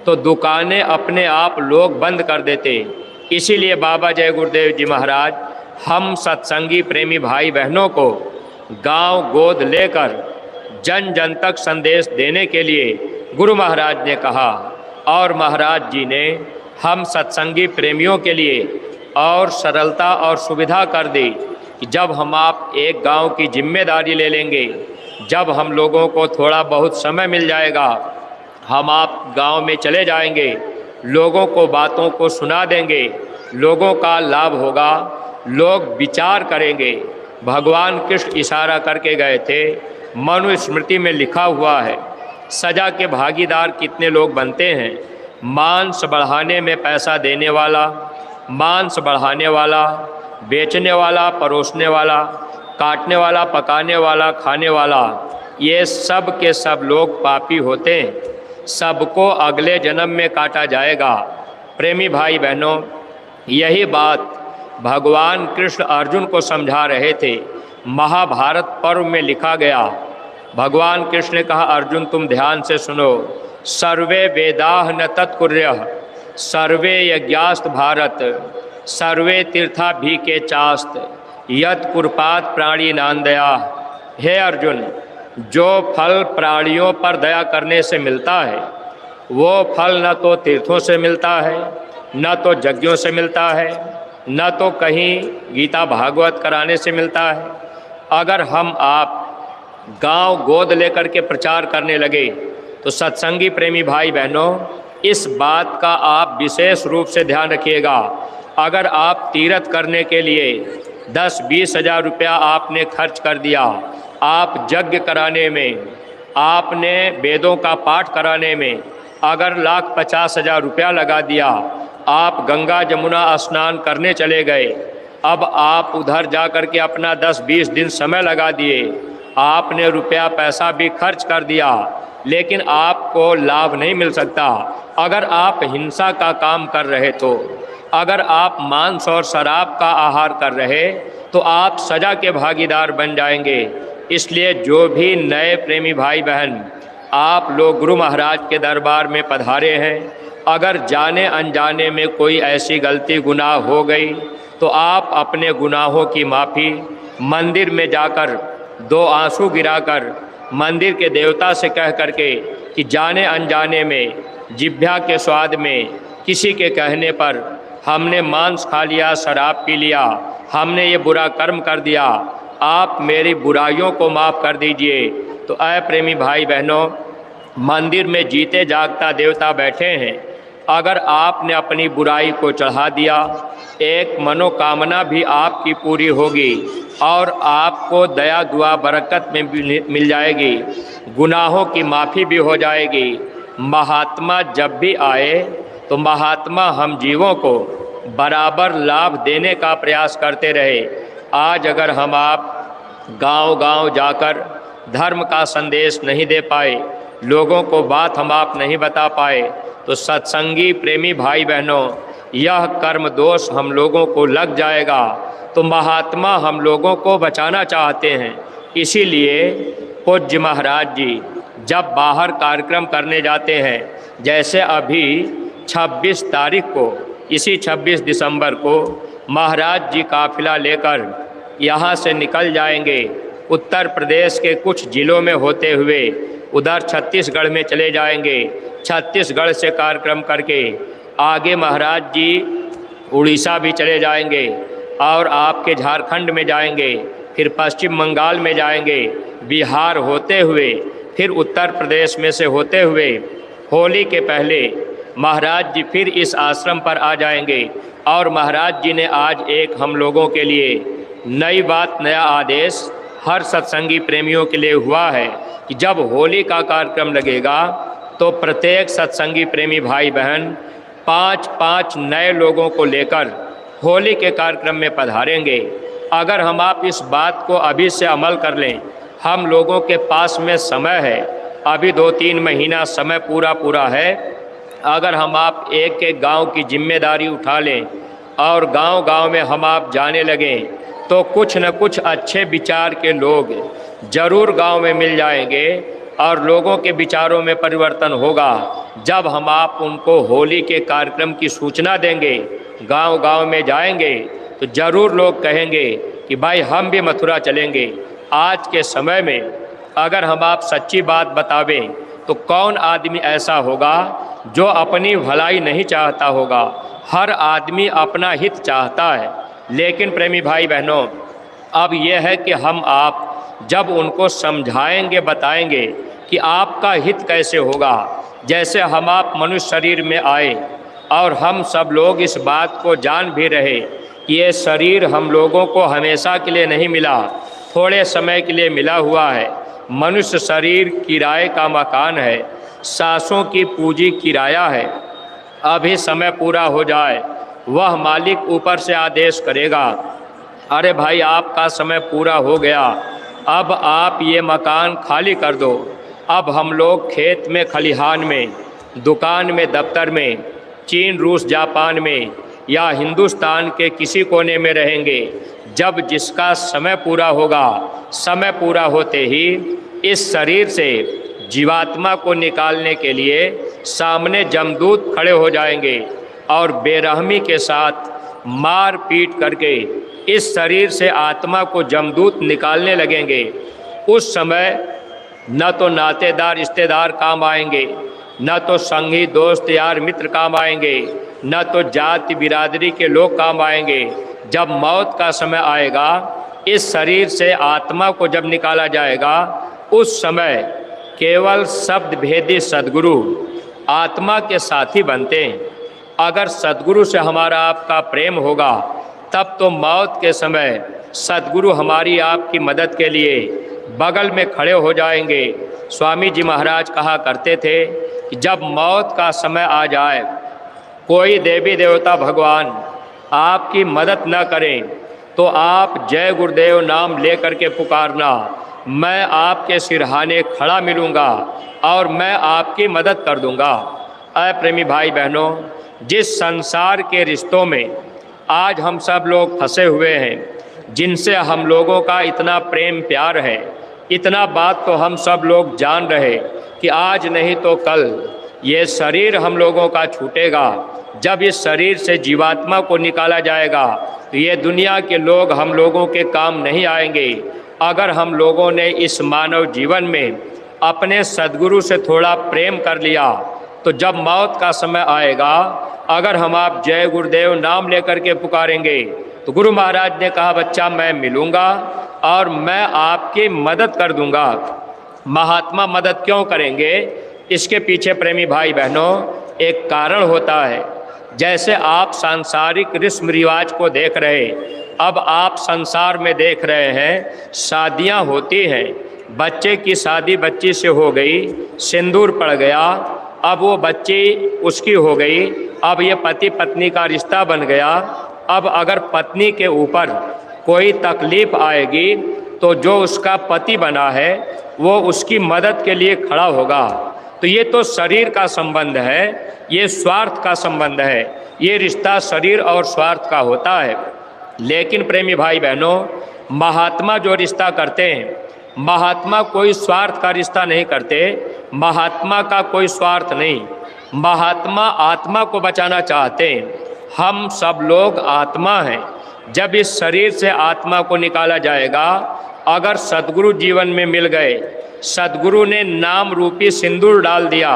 तो दुकानें अपने आप लोग बंद कर देते। इसीलिए बाबा जय गुरुदेव जी महाराज हम सत्संगी प्रेमी भाई बहनों को गांव गोद लेकर जन जन तक संदेश देने के लिए गुरु महाराज ने कहा, और महाराज जी ने हम सत्संगी प्रेमियों के लिए और सरलता और सुविधा कर दी कि जब हम आप एक गांव की जिम्मेदारी ले लेंगे, जब हम लोगों को थोड़ा बहुत समय मिल जाएगा, हम आप गांव में चले जाएंगे, लोगों को बातों को सुना देंगे, लोगों का लाभ होगा, लोग विचार करेंगे। भगवान कृष्ण इशारा करके गए थे, मनुस्मृति में लिखा हुआ है, सजा के भागीदार कितने लोग बनते हैं? मांस बढ़ाने में पैसा देने वाला, मांस बढ़ाने वाला, बेचने वाला, परोसने वाला, काटने वाला, पकाने वाला, खाने वाला, ये सब के सब लोग पापी होते हैं। सबको अगले जन्म में काटा जाएगा। प्रेमी भाई बहनों, यही बात भगवान कृष्ण अर्जुन को समझा रहे थे। महाभारत पर्व में लिखा गया, भगवान कृष्ण ने कहा, अर्जुन तुम ध्यान से सुनो, सर्वे वेदाः न तत्कुर्यः, सर्वे यज्ञास्त भारत, सर्वे तीर्था भी के चास्त, यत् कुर्पात प्राणी नांदया। हे अर्जुन, जो फल प्राणियों पर दया करने से मिलता है, वो फल न तो तीर्थों से मिलता है, न तो यज्ञों से मिलता है, न तो कहीं गीता भागवत कराने से मिलता है। अगर हम आप गांव गोद लेकर के प्रचार करने लगे तो सत्संगी प्रेमी भाई बहनों, इस बात का आप विशेष रूप से ध्यान रखिएगा। अगर आप तीर्थ करने के लिए 10-20 हज़ार रुपया आपने खर्च कर दिया, आप यज्ञ कराने में, आपने वेदों का पाठ कराने में, अगर 1,50,000 रुपया लगा दिया, आप गंगा जमुना स्नान करने चले गए, अब आप उधर जा कर के अपना 10-20 दिन समय लगा दिए, आपने रुपया पैसा भी खर्च कर दिया, लेकिन आपको लाभ नहीं मिल सकता। अगर आप हिंसा का काम कर रहे तो, अगर आप मांस और शराब का आहार कर रहे तो आप सज़ा के भागीदार बन जाएंगे। इसलिए जो भी नए प्रेमी भाई बहन आप लोग गुरु महाराज के दरबार में पधारे हैं, अगर जाने अनजाने में कोई ऐसी गलती गुनाह हो गई तो आप अपने गुनाहों की माफ़ी मंदिर में जाकर 2 आंसू गिराकर मंदिर के देवता से कह करके कि जाने अनजाने में जिह्वा के स्वाद में किसी के कहने पर हमने मांस खा लिया, शराब पी लिया, हमने ये बुरा कर्म कर दिया, आप मेरी बुराइयों को माफ़ कर दीजिए। तो ऐ प्रेमी भाई बहनों, मंदिर में जीते जागता देवता बैठे हैं, अगर आपने अपनी बुराई को चढ़ा दिया, एक मनोकामना भी आपकी पूरी होगी और आपको दया दुआ बरकत में भी मिल जाएगी, गुनाहों की माफ़ी भी हो जाएगी। महात्मा जब भी आए तो महात्मा हम जीवों को बराबर लाभ देने का प्रयास करते रहे। आज अगर हम आप गांव-गांव जाकर धर्म का संदेश नहीं दे पाए, लोगों को बात हम आप नहीं बता पाए, तो सत्संगी प्रेमी भाई बहनों, यह कर्म दोष हम लोगों को लग जाएगा। तो महात्मा हम लोगों को बचाना चाहते हैं, इसीलिए पूज्य महाराज जी जब बाहर कार्यक्रम करने जाते हैं, जैसे अभी 26 तारीख को, इसी 26 दिसंबर को महाराज जी काफिला लेकर यहाँ से निकल जाएंगे, उत्तर प्रदेश के कुछ ज़िलों में होते हुए उधर छत्तीसगढ़ में चले जाएंगे, छत्तीसगढ़ से कार्यक्रम करके आगे महाराज जी उड़ीसा भी चले जाएंगे और आपके झारखंड में जाएंगे, फिर पश्चिम बंगाल में जाएंगे, बिहार होते हुए फिर उत्तर प्रदेश में से होते हुए होली के पहले महाराज जी फिर इस आश्रम पर आ जाएंगे। और महाराज जी ने आज एक हम लोगों के लिए नई बात, नया आदेश हर सत्संगी प्रेमियों के लिए हुआ है कि जब होली का कार्यक्रम लगेगा तो प्रत्येक सत्संगी प्रेमी भाई बहन 5-5 नए लोगों को लेकर होली के कार्यक्रम में पधारेंगे। अगर हम आप इस बात को अभी से अमल कर लें, हम लोगों के पास में समय है, अभी 2-3 महीना समय पूरा है। अगर हम आप एक गांव की जिम्मेदारी उठा लें और गांव-गांव में हम आप जाने लगें, तो कुछ न कुछ अच्छे विचार के लोग ज़रूर गांव में मिल जाएंगे और लोगों के विचारों में परिवर्तन होगा। जब हम आप उनको होली के कार्यक्रम की सूचना देंगे, गांव-गांव में जाएंगे, तो ज़रूर लोग कहेंगे कि भाई हम भी मथुरा चलेंगे। आज के समय में अगर हम आप सच्ची बात बतावें तो कौन आदमी ऐसा होगा जो अपनी भलाई नहीं चाहता होगा। हर आदमी अपना हित चाहता है। लेकिन प्रेमी भाई बहनों, अब यह है कि हम आप जब उनको समझाएंगे, बताएंगे कि आपका हित कैसे होगा। जैसे हम आप मनुष्य शरीर में आए और हम सब लोग इस बात को जान भी रहे कि ये शरीर हम लोगों को हमेशा के लिए नहीं मिला, थोड़े समय के लिए मिला हुआ है। मनुष्य शरीर किराए का मकान है, सांसों की पूंजी किराया है। अभी समय पूरा हो जाए, वह मालिक ऊपर से आदेश करेगा, अरे भाई आपका समय पूरा हो गया, अब आप ये मकान खाली कर दो। अब हम लोग खेत में, खलिहान में, दुकान में, दफ्तर में, चीन, रूस, जापान में या हिंदुस्तान के किसी कोने में रहेंगे। जब जिसका समय पूरा होगा, समय पूरा होते ही इस शरीर से जीवात्मा को निकालने के लिए सामने जमदूत खड़े हो जाएंगे और बेरहमी के साथ मार पीट करके इस शरीर से आत्मा को जमदूत निकालने लगेंगे। उस समय न तो नातेदार रिश्तेदार काम आएंगे, न तो संगी दोस्त यार मित्र काम आएंगे, न तो जाति बिरादरी के लोग काम आएंगे। जब मौत का समय आएगा, इस शरीर से आत्मा को जब निकाला जाएगा, उस समय केवल शब्द भेदी सद्गुरु आत्मा के साथी बनते हैं। अगर सद्गुरु से हमारा आपका प्रेम होगा, तब तो मौत के समय सद्गुरु हमारी आपकी मदद के लिए बगल में खड़े हो जाएंगे। स्वामी जी महाराज कहा करते थे कि कि जब मौत का समय आ जाए, कोई देवी देवता भगवान आपकी मदद न करें तो आप जय गुरुदेव नाम लेकर के पुकारना, मैं आपके सिरहाने खड़ा मिलूँगा और मैं आपकी मदद कर दूँगा। ऐ प्रेमी भाई बहनों, जिस संसार के रिश्तों में आज हम सब लोग फंसे हुए हैं, जिनसे हम लोगों का इतना प्रेम प्यार है, इतना बात तो हम सब लोग जान रहे कि आज नहीं तो कल ये शरीर हम लोगों का छूटेगा। जब इस शरीर से जीवात्मा को निकाला जाएगा तो ये दुनिया के लोग हम लोगों के काम नहीं आएंगे। अगर हम लोगों ने इस मानव जीवन में अपने सद्गुरु से थोड़ा प्रेम कर लिया तो जब मौत का समय आएगा, अगर हम आप जय गुरुदेव नाम लेकर के पुकारेंगे तो गुरु महाराज ने कहा, बच्चा मैं मिलूँगा और मैं आपकी मदद कर दूँगा। महात्मा मदद क्यों करेंगे? इसके पीछे प्रेमी भाई बहनों एक कारण होता है। जैसे आप सांसारिक रस्म रिवाज को देख रहे, अब आप संसार में देख रहे हैं शादियां होती हैं, बच्चे की शादी बच्ची से हो गई, सिंदूर पड़ गया, अब वो बच्ची उसकी हो गई, अब ये पति पत्नी का रिश्ता बन गया। अब अगर पत्नी के ऊपर कोई तकलीफ़ आएगी तो जो उसका पति बना है वो उसकी मदद के लिए खड़ा होगा। तो ये तो शरीर का संबंध है, ये स्वार्थ का संबंध है, ये रिश्ता शरीर और स्वार्थ का होता है। लेकिन प्रेमी भाई बहनों, महात्मा जो रिश्ता करते हैं, महात्मा कोई स्वार्थ का रिश्ता नहीं करते, महात्मा का कोई स्वार्थ नहीं, महात्मा आत्मा को बचाना चाहते हैं। हम सब लोग आत्मा हैं। जब इस शरीर से आत्मा को निकाला जाएगा, अगर सद्गुरु जीवन में मिल गए, सद्गुरु ने नाम रूपी सिंदूर डाल दिया,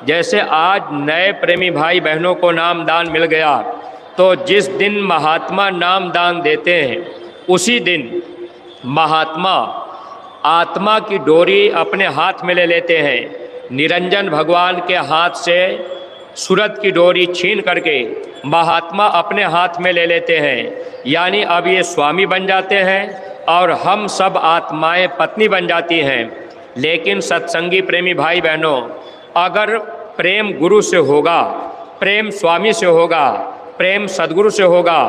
जैसे आज नए प्रेमी भाई बहनों को नाम दान मिल गया, तो जिस दिन महात्मा नाम दान देते हैं उसी दिन महात्मा आत्मा की डोरी अपने हाथ में ले लेते हैं। निरंजन भगवान के हाथ से सूरत की डोरी छीन करके महात्मा अपने हाथ में ले लेते हैं, यानी अब ये स्वामी बन जाते हैं और हम सब आत्माएं पत्नी बन जाती हैं। लेकिन सत्संगी प्रेमी भाई बहनों, अगर प्रेम गुरु से होगा, प्रेम स्वामी से होगा, प्रेम सद्गुरु से होगा,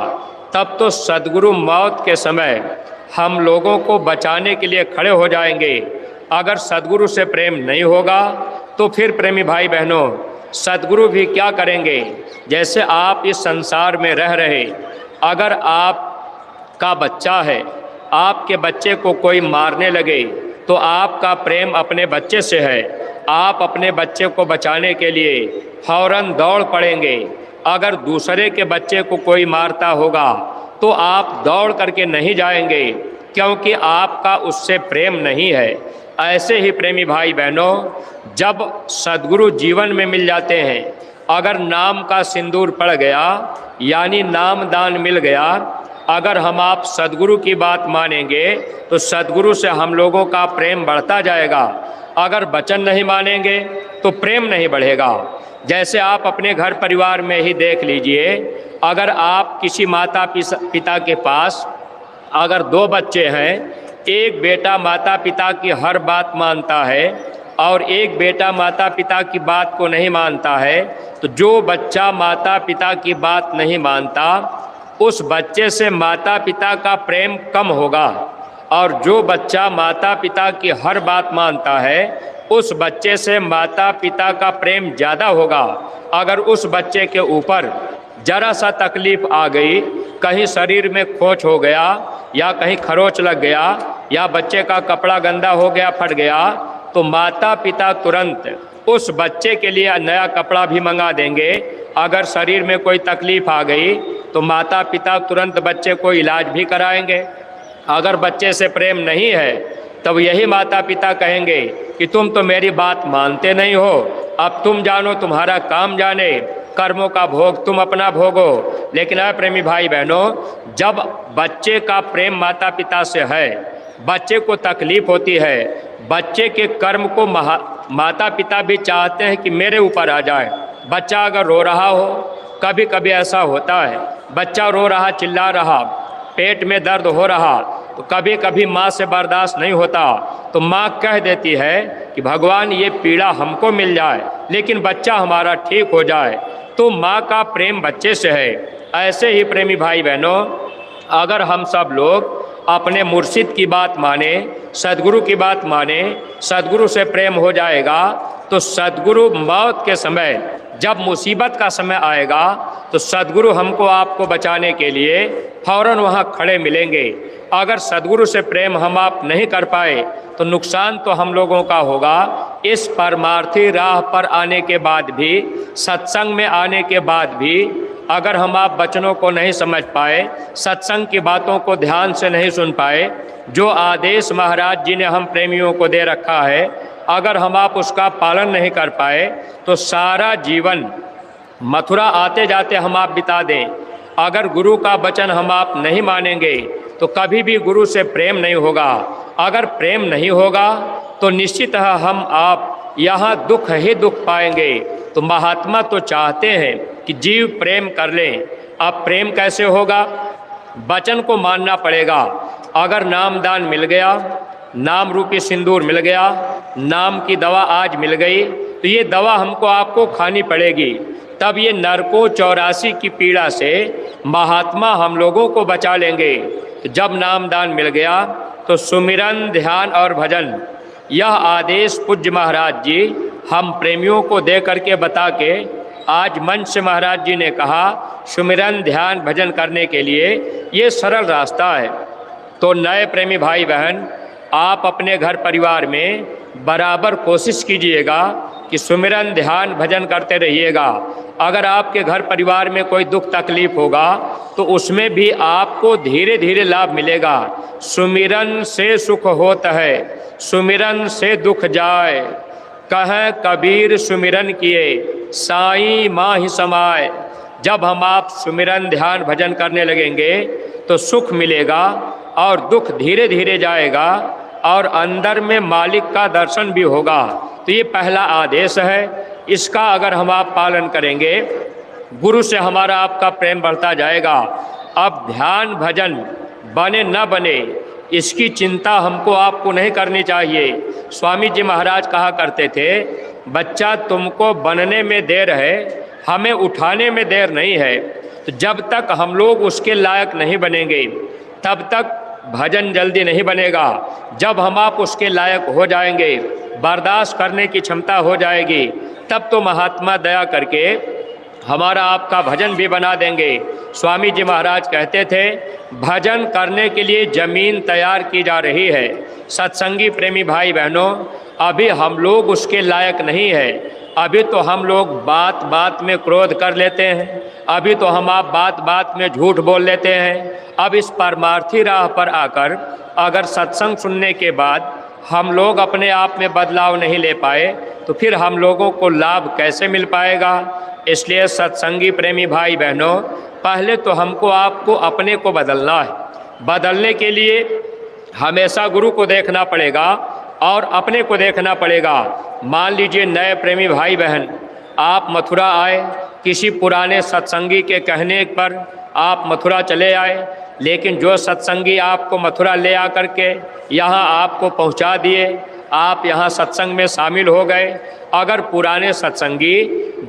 तब तो सद्गुरु मौत के समय हम लोगों को बचाने के लिए खड़े हो जाएंगे। अगर सद्गुरु से प्रेम नहीं होगा तो फिर प्रेमी भाई बहनों, सद्गुरु भी क्या करेंगे? जैसे आप इस संसार में रह रहे, अगर आपका बच्चा है, आपके बच्चे को कोई मारने लगे तो आपका प्रेम अपने बच्चे से है, आप अपने बच्चे को बचाने के लिए फौरन दौड़ पड़ेंगे। अगर दूसरे के बच्चे को कोई मारता होगा तो आप दौड़ करके नहीं जाएंगे, क्योंकि आपका उससे प्रेम नहीं है। ऐसे ही प्रेमी भाई बहनों, जब सद्गुरु जीवन में मिल जाते हैं, अगर नाम का सिंदूर पड़ गया, यानी नाम दान मिल गया, अगर हम आप सद्गुरु की बात मानेंगे तो सद्गुरु से हम लोगों का प्रेम बढ़ता जाएगा। अगर वचन नहीं मानेंगे तो प्रेम नहीं बढ़ेगा। जैसे आप अपने घर परिवार में ही देख लीजिए, अगर आप किसी माता पिता के पास अगर 2 बच्चे हैं, एक बेटा माता पिता की हर बात मानता है और एक बेटा माता पिता की बात को नहीं मानता है, तो जो बच्चा माता पिता की बात नहीं मानता, उस बच्चे से माता पिता का प्रेम कम होगा, और जो बच्चा माता पिता की हर बात मानता है, उस बच्चे से माता पिता का प्रेम ज़्यादा होगा। अगर उस बच्चे के ऊपर जरा सा तकलीफ़ आ गई, कहीं शरीर में खोच हो गया या कहीं खरोच लग गया या बच्चे का कपड़ा गंदा हो गया, फट गया, तो माता पिता तुरंत उस बच्चे के लिए नया कपड़ा भी मंगा देंगे। अगर शरीर में कोई तकलीफ़ आ गई तो माता पिता तुरंत बच्चे को इलाज भी कराएंगे। अगर बच्चे से प्रेम नहीं है तब यही माता पिता कहेंगे कि तुम तो मेरी बात मानते नहीं हो, अब तुम जानो, तुम्हारा काम जाने, कर्मों का भोग तुम अपना भोगो। लेकिन प्रेमी भाई बहनों, जब बच्चे का प्रेम माता पिता से है, बच्चे को तकलीफ़ होती है, बच्चे के कर्म को माता पिता भी चाहते हैं कि मेरे ऊपर आ जाए। बच्चा अगर रो रहा हो, कभी कभी ऐसा होता है, बच्चा रो रहा, चिल्ला रहा, पेट में दर्द हो रहा, तो कभी कभी माँ से बर्दाश्त नहीं होता, तो माँ कह देती है कि भगवान ये पीड़ा हमको मिल जाए लेकिन बच्चा हमारा ठीक हो जाए। तो माँ का प्रेम बच्चे से है। ऐसे ही प्रेमी भाई बहनों, अगर हम सब लोग अपने मुर्शिद की बात माने, सदगुरु की बात माने, सदगुरु से प्रेम हो जाएगा, तो सदगुरु मौत के समय जब मुसीबत का समय आएगा तो सदगुरु हमको आपको बचाने के लिए फौरन वहाँ खड़े मिलेंगे। अगर सदगुरु से प्रेम हम आप नहीं कर पाए तो नुकसान तो हम लोगों का होगा। इस परमार्थी राह पर आने के बाद भी, सत्संग में आने के बाद भी अगर हम आप वचनों को नहीं समझ पाए, सत्संग की बातों को ध्यान से नहीं सुन पाए, जो आदेश महाराज जी ने हम प्रेमियों को दे रखा है, अगर हम आप उसका पालन नहीं कर पाए तो सारा जीवन मथुरा आते जाते हम आप बिता दें। अगर गुरु का वचन हम आप नहीं मानेंगे तो कभी भी गुरु से प्रेम नहीं होगा। अगर प्रेम नहीं होगा तो निश्चित है हम आप यहाँ दुख ही दुख पाएंगे। तो महात्मा तो चाहते हैं कि जीव प्रेम कर लें। अब प्रेम कैसे होगा? वचन को मानना पड़ेगा। अगर नामदान मिल गया, नाम रूपी सिंदूर मिल गया, नाम की दवा आज मिल गई, तो ये दवा हमको आपको खानी पड़ेगी। तब ये नरकों 84 की पीड़ा से महात्मा हम लोगों को बचा लेंगे। जब नामदान मिल गया तो सुमिरन, ध्यान और भजन, यह आदेश पूज्य महाराज जी हम प्रेमियों को दे करके बता के आज मंच से महाराज जी ने कहा सुमिरन, ध्यान, भजन करने के लिए ये सरल रास्ता है। तो नए प्रेमी भाई बहन, आप अपने घर परिवार में बराबर कोशिश कीजिएगा कि सुमिरन, ध्यान, भजन करते रहिएगा। अगर आपके घर परिवार में कोई दुख तकलीफ होगा तो उसमें भी आपको धीरे धीरे लाभ मिलेगा। सुमिरन से सुख होता है, सुमिरन से दुख जाए, कहें कबीर सुमिरन किए, साईं माहि समाए। जब हम आप सुमिरन, ध्यान, भजन करने लगेंगे तो सुख मिलेगा और दुख धीरे धीरे जाएगा और अंदर में मालिक का दर्शन भी होगा। तो ये पहला आदेश है, इसका अगर हम आप पालन करेंगे गुरु से हमारा आपका प्रेम बढ़ता जाएगा। अब ध्यान भजन बने न बने इसकी चिंता हमको आपको नहीं करनी चाहिए। स्वामी जी महाराज कहा करते थे, बच्चा तुमको बनने में देर है, हमें उठाने में देर नहीं है। तो जब तक हम लोग उसके लायक नहीं बनेंगे तब तक भजन जल्दी नहीं बनेगा। जब हम आप उसके लायक हो जाएंगे, बर्दाश्त करने की क्षमता हो जाएगी, तब तो महात्मा दया करके हमारा आपका भजन भी बना देंगे। स्वामी जी महाराज कहते थे, भजन करने के लिए ज़मीन तैयार की जा रही है। सत्संगी प्रेमी भाई बहनों, अभी हम लोग उसके लायक नहीं है। अभी तो हम लोग बात बात में क्रोध कर लेते हैं, अभी तो हम आप बात बात में झूठ बोल लेते हैं। अब इस परमार्थी राह पर आकर अगर सत्संग सुनने के बाद हम लोग अपने आप में बदलाव नहीं ले पाए तो फिर हम लोगों को लाभ कैसे मिल पाएगा? इसलिए सत्संगी प्रेमी भाई बहनों, पहले तो हमको आपको अपने को बदलना है। बदलने के लिए हमेशा गुरु को देखना पड़ेगा और अपने को देखना पड़ेगा। मान लीजिए नए प्रेमी भाई बहन, आप मथुरा आए, किसी पुराने सत्संगी के कहने पर आप मथुरा चले आए, लेकिन जो सत्संगी आपको मथुरा ले आकर के यहाँ आपको पहुँचा दिए, आप यहाँ सत्संग में शामिल हो गए। अगर पुराने सत्संगी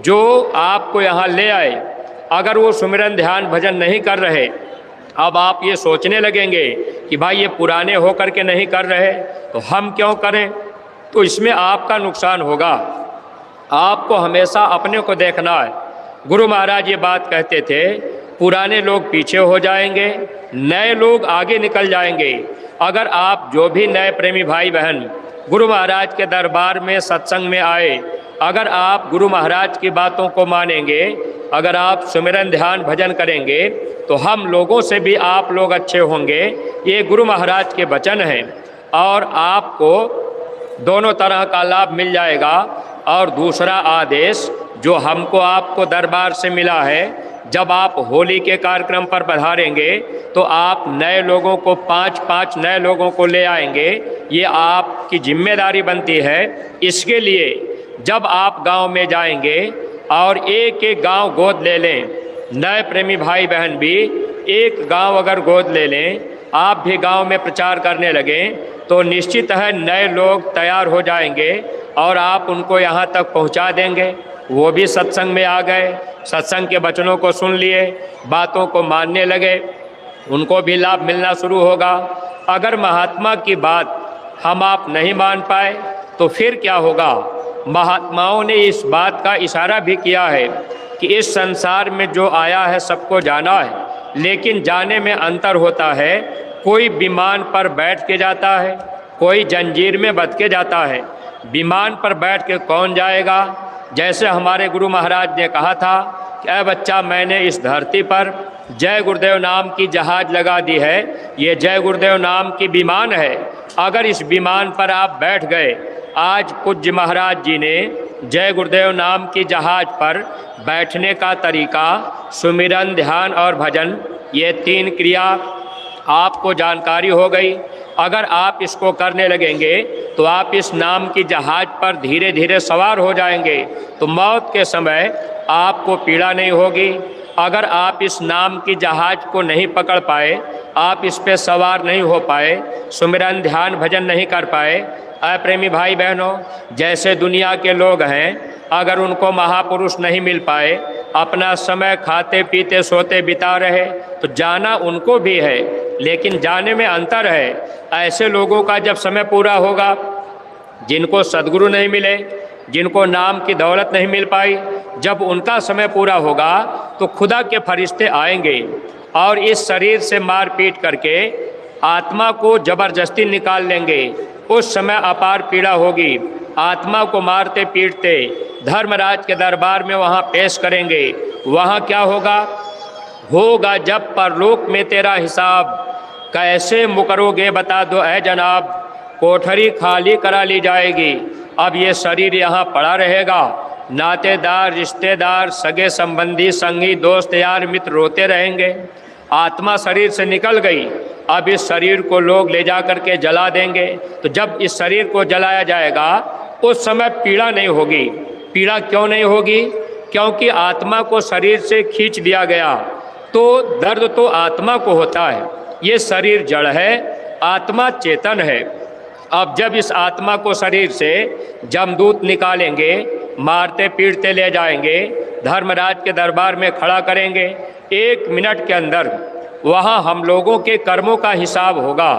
जो आपको यहाँ ले आए, अगर वो सुमिरन, ध्यान, भजन नहीं कर रहे, अब आप ये सोचने लगेंगे कि भाई ये पुराने होकर के नहीं कर रहे तो हम क्यों करें, तो इसमें आपका नुकसान होगा। आपको हमेशा अपने को देखना है। गुरु महाराज ये बात कहते थे, पुराने लोग पीछे हो जाएंगे, नए लोग आगे निकल जाएंगे। अगर आप जो भी नए प्रेमी भाई बहन गुरु महाराज के दरबार में सत्संग में आए, अगर आप गुरु महाराज की बातों को मानेंगे, अगर आप सुमिरन, ध्यान, भजन करेंगे तो हम लोगों से भी आप लोग अच्छे होंगे। ये गुरु महाराज के वचन हैं और आपको दोनों तरह का लाभ मिल जाएगा। और दूसरा आदेश जो हमको आपको दरबार से मिला है, जब आप होली के कार्यक्रम पर पधारेंगे तो आप नए लोगों को 5-5 नए लोगों को ले आएंगे। ये आपकी जिम्मेदारी बनती है। इसके लिए जब आप गांव में जाएंगे और एक एक गांव गोद ले लें, नए प्रेमी भाई बहन भी एक गांव अगर गोद ले लें आप भी गांव में प्रचार करने लगें तो निश्चित है नए लोग तैयार हो जाएंगे और आप उनको यहाँ तक पहुँचा देंगे। वो भी सत्संग में आ गए, सत्संग के वचनों को सुन लिए, बातों को मानने लगे, उनको भी लाभ मिलना शुरू होगा। अगर महात्मा की बात हम आप नहीं मान पाए तो फिर क्या होगा? महात्माओं ने इस बात का इशारा भी किया है कि इस संसार में जो आया है सबको जाना है, लेकिन जाने में अंतर होता है। कोई विमान पर बैठ के जाता है, कोई जंजीर में बंध के जाता है। विमान पर बैठ के कौन जाएगा? जैसे हमारे गुरु महाराज ने कहा था कि अरे बच्चा, मैंने इस धरती पर जय गुरुदेव नाम की जहाज लगा दी है, ये जय गुरुदेव नाम की विमान है। अगर इस विमान पर आप बैठ गए, आज पूज्य महाराज जी ने जय गुरुदेव नाम की जहाज पर बैठने का तरीका, सुमिरन, ध्यान और भजन, ये 3 क्रिया आपको जानकारी हो गई। अगर आप इसको करने लगेंगे तो आप इस नाम की जहाज पर धीरे धीरे सवार हो जाएंगे, तो मौत के समय आपको पीड़ा नहीं होगी। अगर आप इस नाम की जहाज को नहीं पकड़ पाए, आप इस पे सवार नहीं हो पाए, सुमिरन, ध्यान, भजन नहीं कर पाए, प्रेमी भाई बहनों, जैसे दुनिया के लोग हैं, अगर उनको महापुरुष नहीं मिल पाए, अपना समय खाते पीते सोते बिता रहे, तो जाना उनको भी है, लेकिन जाने में अंतर है। ऐसे लोगों का जब समय पूरा होगा, जिनको सद्गुरु नहीं मिले, जिनको नाम की दौलत नहीं मिल पाई, जब उनका समय पूरा होगा तो खुदा के फरिश्ते आएंगे और इस शरीर से मार पीट करके आत्मा को जबरदस्ती निकाल लेंगे। उस समय अपार पीड़ा होगी। आत्मा को मारते पीटते धर्मराज के दरबार में वहाँ पेश करेंगे। वहाँ क्या होगा? होगा जब परलोक में तेरा हिसाब, कैसे मुकरोगे बता दो ऐ जनाब, कोठरी खाली करा ली जाएगी। अब ये शरीर यहाँ पड़ा रहेगा, नातेदार, रिश्तेदार, सगे संबंधी, संगी, दोस्त, यार, मित्र रोते रहेंगे। आत्मा शरीर से निकल गई, अब इस शरीर को लोग ले जा कर के जला देंगे। तो जब इस शरीर को जलाया जाएगा उस समय पीड़ा नहीं होगी। पीड़ा क्यों नहीं होगी? क्योंकि आत्मा को शरीर से खींच दिया गया, तो दर्द तो आत्मा को होता है। ये शरीर जड़ है, आत्मा चेतन है। अब जब इस आत्मा को शरीर से जमदूत निकालेंगे, मारते पीटते ले जाएंगे, धर्मराज के दरबार में खड़ा करेंगे, 1 मिनट के अंदर वहाँ हम लोगों के कर्मों का हिसाब होगा।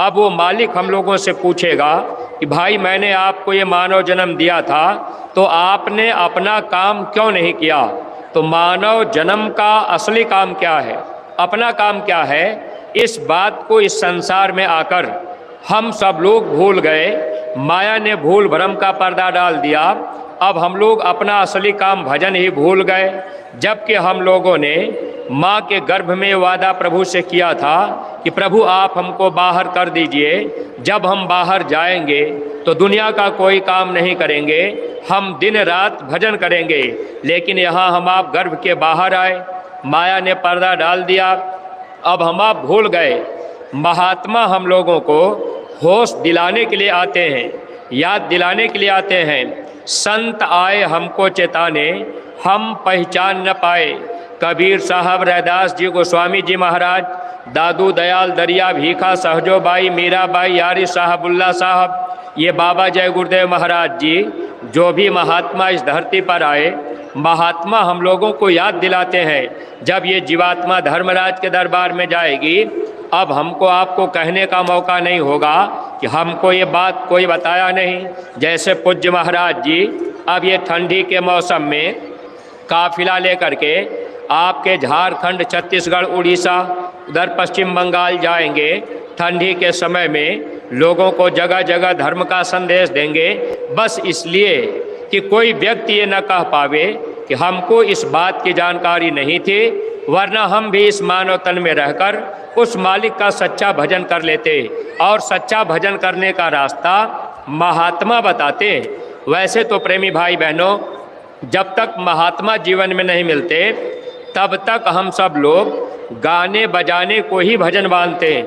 अब वो मालिक हम लोगों से पूछेगा कि भाई, मैंने आपको ये मानव जन्म दिया था, तो आपने अपना काम क्यों नहीं किया? तो मानव जन्म का असली काम क्या है? अपना काम क्या है? इस बात को इस संसार में आकर हम सब लोग भूल गए। माया ने भूल भ्रम का पर्दा डाल दिया। अब हम लोग अपना असली काम भजन ही भूल गए, जबकि हम लोगों ने माँ के गर्भ में वादा प्रभु से किया था कि प्रभु आप हमको बाहर कर दीजिए, जब हम बाहर जाएंगे तो दुनिया का कोई काम नहीं करेंगे, हम दिन रात भजन करेंगे। लेकिन यहाँ हम आप गर्भ के बाहर आए, माया ने पर्दा डाल दिया, अब हम आप भूल गए। महात्मा हम लोगों को होश दिलाने के लिए आते हैं, याद दिलाने के लिए आते हैं। संत आए हमको चेताने, हम पहचान न पाए। कबीर साहब, रैदास जी, गोस्वामी जी महाराज, दादू दयाल, दरिया भीखा, सहजोबाई, मीराबाई, यारी साहबुल्ला साहब, ये बाबा जय गुरुदेव महाराज जी, जो भी महात्मा इस धरती पर आए, महात्मा हम लोगों को याद दिलाते हैं। जब ये जीवात्मा धर्मराज के दरबार में जाएगी, अब हमको आपको कहने का मौका नहीं होगा कि हमको ये बात कोई बताया नहीं। जैसे पूज्य महाराज जी अब ये ठंडी के मौसम में काफिला लेकर के आपके झारखंड, छत्तीसगढ़, उड़ीसा, उधर पश्चिम बंगाल जाएंगे। ठंडी के समय में लोगों को जगह जगह धर्म का संदेश देंगे, बस इसलिए कि कोई व्यक्ति ये न कह पावे कि हमको इस बात की जानकारी नहीं थी, वरना हम भी इस मानव तन में रहकर उस मालिक का सच्चा भजन कर लेते। और सच्चा भजन करने का रास्ता महात्मा बताते। वैसे तो प्रेमी भाई बहनों, जब तक महात्मा जीवन में नहीं मिलते तब तक हम सब लोग गाने बजाने को ही भजन मानते हैं।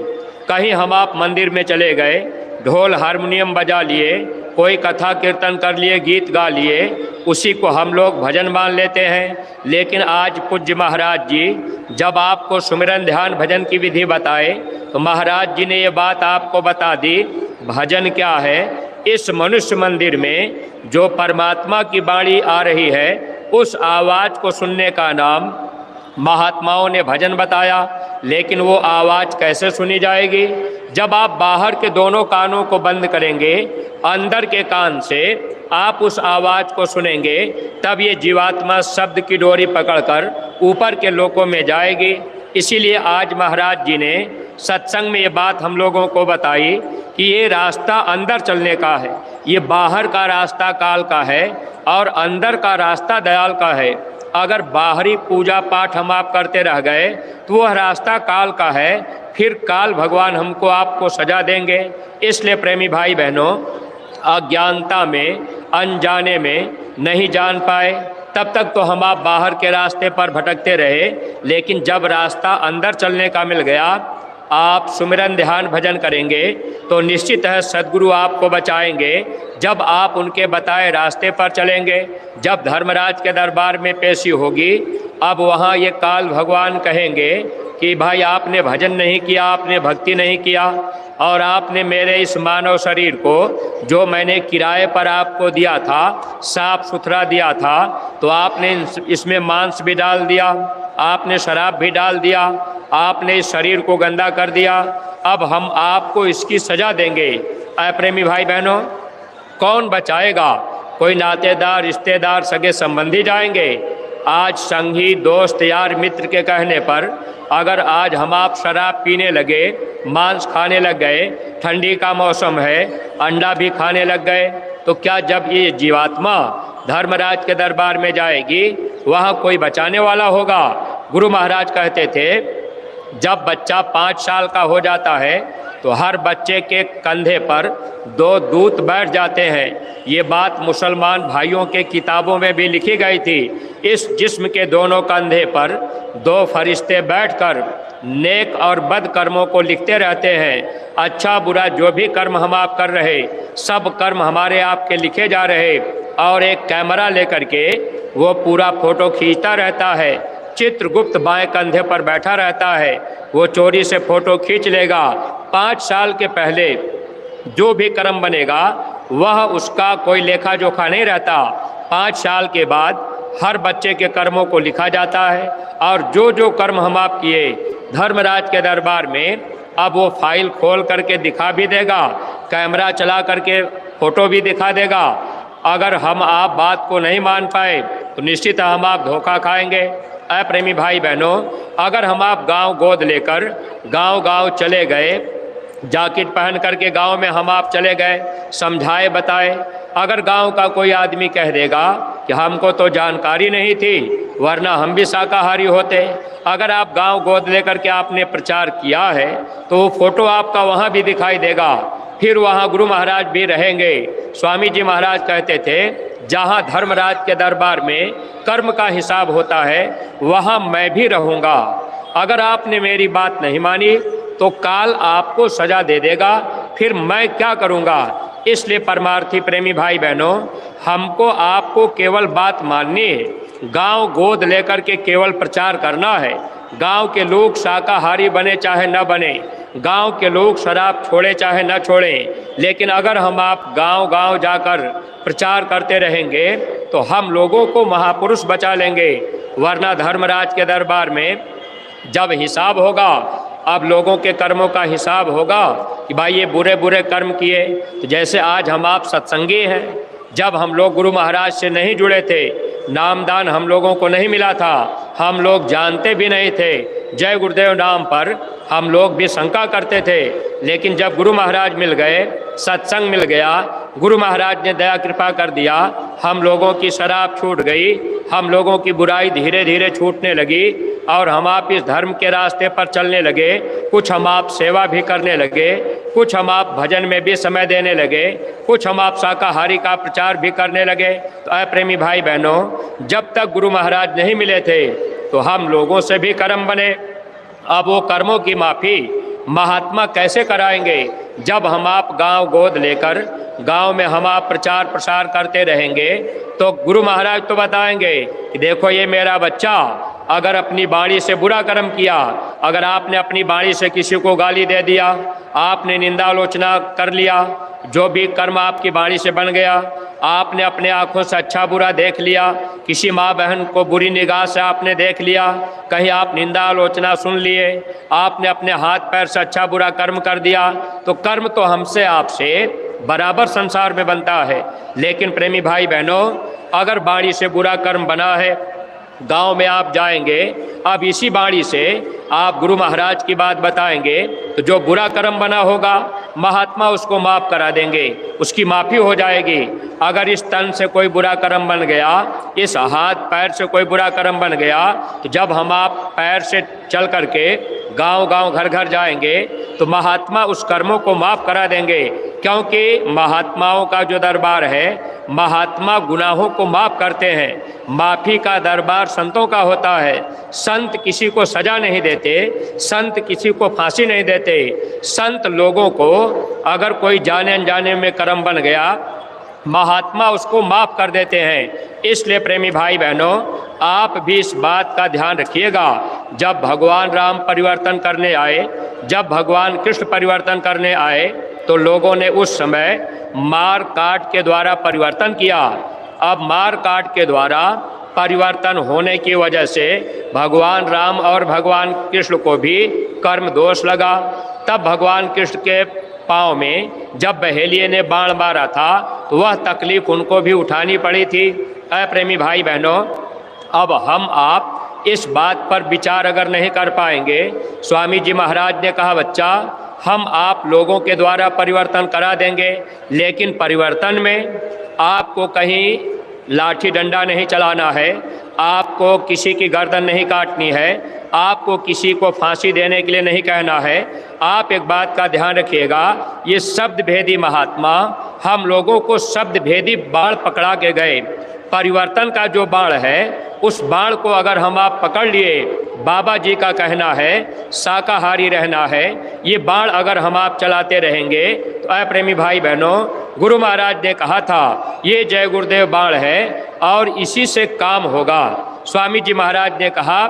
कहीं हम आप मंदिर में चले गए, ढोल हारमोनियम बजा लिए, कोई कथा कीर्तन कर लिए, गीत गा लिए, उसी को हम लोग भजन मान लेते हैं। लेकिन आज पूज्य महाराज जी जब आपको सुमिरन ध्यान भजन की विधि बताए तो महाराज जी ने ये बात आपको बता दी, भजन क्या है। इस मनुष्य मंदिर में जो परमात्मा की वाणी आ रही है उस आवाज़ को सुनने का नाम महात्माओं ने भजन बताया। लेकिन वो आवाज़ कैसे सुनी जाएगी? जब आप बाहर के दोनों कानों को बंद करेंगे, अंदर के कान से आप उस आवाज़ को सुनेंगे, तब ये जीवात्मा शब्द की डोरी पकड़कर ऊपर के लोकों में जाएगी। इसीलिए आज महाराज जी ने सत्संग में ये बात हम लोगों को बताई कि ये रास्ता अंदर चलने का है, ये बाहर का रास्ता काल का है और अंदर का रास्ता दयाल का है। अगर बाहरी पूजा पाठ हम आप करते रह गए तो वह रास्ता काल का है, फिर काल भगवान हमको आपको सजा देंगे। इसलिए प्रेमी भाई बहनों, अज्ञानता में, अनजाने में नहीं जान पाए तब तक तो हम आप बाहर के रास्ते पर भटकते रहे। लेकिन जब रास्ता अंदर चलने का मिल गया, आप सुमिरन ध्यान भजन करेंगे तो निश्चित है सद्गुरु आपको बचाएंगे। जब आप उनके बताए रास्ते पर चलेंगे, जब धर्मराज के दरबार में पेशी होगी, अब वहाँ ये काल भगवान कहेंगे कि भाई आपने भजन नहीं किया, आपने भक्ति नहीं किया और आपने मेरे इस मानव शरीर को जो मैंने किराए पर आपको दिया था, साफ सुथरा दिया था, तो आपने इसमें मांस भी डाल दिया, आपने शराब भी डाल दिया, आपने इस शरीर को गंदा कर दिया। अब हम आपको इसकी सज़ा देंगे। प्रेमी भाई बहनों, कौन बचाएगा? कोई नातेदार, रिश्तेदार, सगे संबंधी जाएंगे? आज संगी, दोस्त, यार, मित्र के कहने पर अगर आज हम आप शराब पीने लगे, मांस खाने लग गए, ठंडी का मौसम है, अंडा भी खाने लग गए, तो क्या जब ये जीवात्मा धर्मराज के दरबार में जाएगी वहाँ कोई बचाने वाला होगा? गुरु महाराज कहते थे जब बच्चा 5 साल का हो जाता है तो हर बच्चे के कंधे पर 2 दूत बैठ जाते हैं। ये बात मुसलमान भाइयों के किताबों में भी लिखी गई थी। इस जिस्म के दोनों कंधे पर 2 फरिश्ते बैठकर नेक और बद कर्मों को लिखते रहते हैं। अच्छा बुरा जो भी कर्म हम आप कर रहे, सब कर्म हमारे आपके लिखे जा रहे। और एक कैमरा लेकर के वो पूरा फोटो खींचता रहता है। चित्रगुप्त बाएं कंधे पर बैठा रहता है, वो चोरी से फ़ोटो खींच लेगा। 5 साल के पहले जो भी कर्म बनेगा वह उसका कोई लेखा जोखा नहीं रहता। 5 साल के बाद हर बच्चे के कर्मों को लिखा जाता है और जो जो कर्म हम आप किए धर्मराज के दरबार में अब वो फाइल खोल करके दिखा भी देगा, कैमरा चला करके फ़ोटो भी दिखा देगा। अगर हम आप बात को नहीं मान पाए तो निश्चित हम आप धोखा खाएंगे। प्रेमी भाई बहनों, अगर हम आप गांव गोद लेकर गांव चले गए, जैकेट पहन करके गांव में हम आप चले गए, समझाए बताए, अगर गांव का कोई आदमी कह देगा कि हमको तो जानकारी नहीं थी वरना हम भी शाकाहारी होते। अगर आप गांव गोद लेकर के आपने प्रचार किया है तो वो फ़ोटो आपका वहाँ भी दिखाई देगा। फिर वहाँ गुरु महाराज भी रहेंगे। स्वामी जी महाराज कहते थे जहाँ धर्मराज के दरबार में कर्म का हिसाब होता है वहाँ मैं भी रहूँगा। अगर आपने मेरी बात नहीं मानी तो काल आपको सज़ा दे देगा, फिर मैं क्या करूँगा। इसलिए परमार्थी प्रेमी भाई बहनों, हमको आपको केवल बात माननी है, गांव गोद लेकर के केवल प्रचार करना है। गांव के लोग शाकाहारी बने चाहे न बने, गांव के लोग शराब छोड़े चाहे न छोड़ें, लेकिन अगर हम आप गांव जाकर प्रचार करते रहेंगे तो हम लोगों को महापुरुष बचा लेंगे। वरना धर्मराज के दरबार में जब हिसाब होगा, अब लोगों के कर्मों का हिसाब होगा कि भाई ये बुरे बुरे कर्म किए। तो जैसे आज हम आप सत्संगी हैं, जब हम लोग गुरु महाराज से नहीं जुड़े थे, नामदान हम लोगों को नहीं मिला था, हम लोग जानते भी नहीं थे, जय गुरुदेव नाम पर हम लोग भी शंका करते थे। लेकिन जब गुरु महाराज मिल गए, सत्संग मिल गया, गुरु महाराज ने दया कृपा कर दिया, हम लोगों की शराब छूट गई, हम लोगों की बुराई धीरे धीरे छूटने लगी और हम आप इस धर्म के रास्ते पर चलने लगे। कुछ हम आप सेवा भी करने लगे, कुछ हम आप भजन में भी समय देने लगे, कुछ हम आप शाकाहारी का प्रचार भी करने लगे। तो प्रेमी भाई बहनों, जब तक गुरु महाराज नहीं मिले थे तो हम लोगों से भी कर्म बने। अब वो कर्मों की माफ़ी महात्मा कैसे कराएंगे? जब हम आप गांव गोद लेकर गांव में हम आप प्रचार प्रसार करते रहेंगे तो गुरु महाराज तो बताएंगे कि देखो ये मेरा बच्चा अगर अपनी वाणी से बुरा कर्म किया, अगर आपने अपनी वाणी से किसी को गाली दे दिया, आपने निंदा आलोचना कर लिया, जो भी कर्म आपकी वाणी से बन गया, आपने अपने आँखों से अच्छा बुरा देख लिया, किसी माँ बहन को बुरी निगाह से आपने देख लिया, कहीं आप निंदा आलोचना सुन लिए, आपने अपने हाथ पैर से अच्छा बुरा कर्म कर दिया, तो कर्म तो हमसे आपसे बराबर संसार में बनता है। लेकिन प्रेमी भाई बहनों, अगर वाणी से बुरा कर्म बना है, गांव में आप जाएंगे, अब इसी वाणी से आप गुरु महाराज की बात बताएंगे तो जो बुरा कर्म बना होगा महात्मा उसको माफ़ करा देंगे, उसकी माफ़ी हो जाएगी। अगर इस तन से कोई बुरा कर्म बन गया, इस हाथ पैर से कोई बुरा कर्म बन गया, तो जब हम आप पैर से चल करके गांव-गांव घर-घर जाएंगे तो महात्मा उस कर्मों को माफ़ करा देंगे, क्योंकि महात्माओं का जो दरबार है, महात्मा गुनाहों को माफ़ करते हैं। माफ़ी का दरबार संतों का होता है। संत किसी को सज़ा नहीं देते, संत किसी को फांसी नहीं देते। संत लोगों को अगर कोई जाने अनजाने में कर्म बन गया, महात्मा उसको माफ़ कर देते हैं। इसलिए प्रेमी भाई बहनों, आप भी इस बात का ध्यान रखिएगा। जब भगवान राम परिवर्तन करने आए, जब भगवान कृष्ण परिवर्तन करने आए, तो लोगों ने उस समय मार काट के द्वारा परिवर्तन किया। अब मार काट के द्वारा परिवर्तन होने की वजह से भगवान राम और भगवान कृष्ण को भी कर्म दोष लगा। तब भगवान कृष्ण के पाँव में जब बहेलिए ने बाण मारा था तो वह तकलीफ उनको भी उठानी पड़ी थी। प्रेमी भाई बहनों, अब हम आप इस बात पर विचार अगर नहीं कर पाएंगे, स्वामी जी महाराज ने कहा बच्चा हम आप लोगों के द्वारा परिवर्तन करा देंगे, लेकिन परिवर्तन में आपको कहीं लाठी डंडा नहीं चलाना है, आपको किसी की गर्दन नहीं काटनी है, आपको किसी को फांसी देने के लिए नहीं कहना है। आप एक बात का ध्यान रखिएगा, ये शब्द भेदी महात्मा हम लोगों को शब्द भेदी बाण पकड़ा के गए। परिवर्तन का जो बाण है, उस बाण को अगर हम आप पकड़ लिए, बाबा जी का कहना है शाकाहारी रहना है, ये बाण अगर हम आप चलाते रहेंगे तो प्रेमी भाई बहनों, गुरु महाराज ने कहा था ये जय गुरुदेव बाण है और इसी से काम होगा। स्वामी जी महाराज ने कहा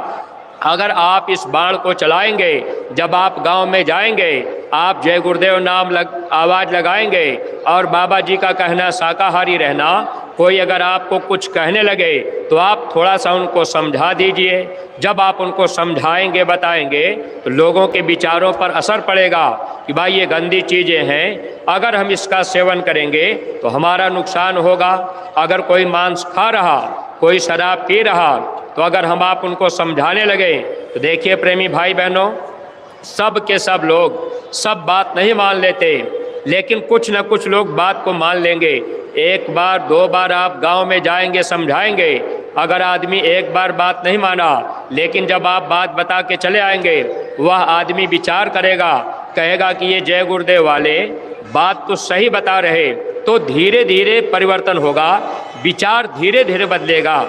अगर आप इस बाण को चलाएंगे, जब आप गांव में जाएंगे, आप जय गुरुदेव नाम आवाज़ लगाएंगे और बाबा जी का कहना शाकाहारी रहना, कोई अगर आपको कुछ कहने लगे तो आप थोड़ा सा उनको समझा दीजिए। जब आप उनको समझाएंगे, बताएंगे, तो लोगों के विचारों पर असर पड़ेगा कि भाई ये गंदी चीज़ें हैं, अगर हम इसका सेवन करेंगे तो हमारा नुकसान होगा। अगर कोई मांस खा रहा, कोई शराब पी रहा, तो अगर हम आप उनको समझाने लगे तो देखिए प्रेमी भाई बहनों, सब के सब लोग सब बात नहीं मान लेते, लेकिन कुछ न कुछ लोग बात को मान लेंगे। एक बार दो बार आप गांव में जाएंगे, समझाएंगे, अगर आदमी एक बार बात नहीं माना, लेकिन जब आप बात बता के चले आएंगे, वह आदमी विचार करेगा, कहेगा कि ये जय गुरुदेव वाले बात तो सही बता रहे, तो धीरे धीरे परिवर्तन होगा, विचार धीरे धीरे बदलेगा।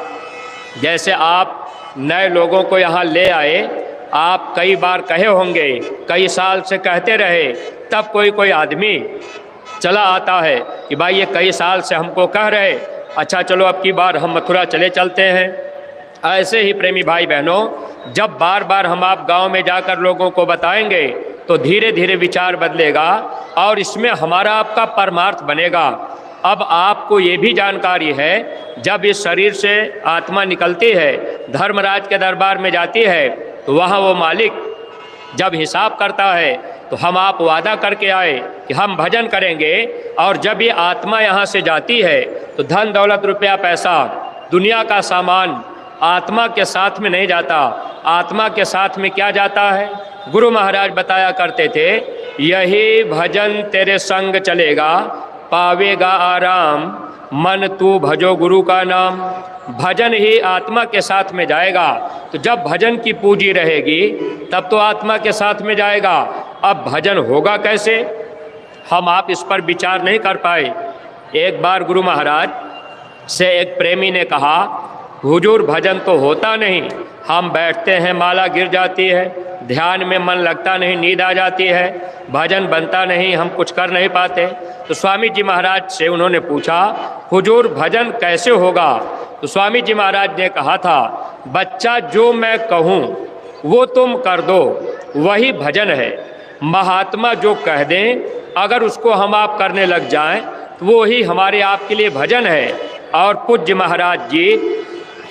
जैसे आप नए लोगों को यहाँ ले आए, आप कई बार कहे होंगे, कई साल से कहते रहे, तब कोई आदमी चला आता है कि भाई ये कई साल से हमको कह रहे, अच्छा चलो अब की बार हम मथुरा चले चलते हैं। ऐसे ही प्रेमी भाई बहनों, जब बार बार हम आप गांव में जाकर लोगों को बताएंगे तो धीरे धीरे विचार बदलेगा और इसमें हमारा आपका परमार्थ बनेगा। अब आपको ये भी जानकारी है, जब इस शरीर से आत्मा निकलती है, धर्मराज के दरबार में जाती है, तो वहाँ वो मालिक जब हिसाब करता है तो हम आप वादा करके आए कि हम भजन करेंगे, और जब ये आत्मा यहाँ से जाती है तो धन दौलत रुपया पैसा दुनिया का सामान आत्मा के साथ में नहीं जाता। आत्मा के साथ में क्या जाता है? गुरु महाराज बताया करते थे, यही भजन तेरे संग चलेगा, पावेगा आराम, मन तू भजो गुरु का नाम। भजन ही आत्मा के साथ में जाएगा। तो जब भजन की पूंजी रहेगी तब तो आत्मा के साथ में जाएगा। अब भजन होगा कैसे, हम आप इस पर विचार नहीं कर पाए। एक बार गुरु महाराज से एक प्रेमी ने कहा, हुजूर भजन तो होता नहीं, हम बैठते हैं माला गिर जाती है, ध्यान में मन लगता नहीं, नींद आ जाती है, भजन बनता नहीं, हम कुछ कर नहीं पाते। तो स्वामी जी महाराज से उन्होंने पूछा, हुजूर भजन कैसे होगा? तो स्वामी जी महाराज ने कहा था, बच्चा जो मैं कहूँ वो तुम कर दो, वही भजन है। महात्मा जो कह दें अगर उसको हम आप करने लग जाएं तो वो ही हमारे आपके लिए भजन है। और पूज्य महाराज जी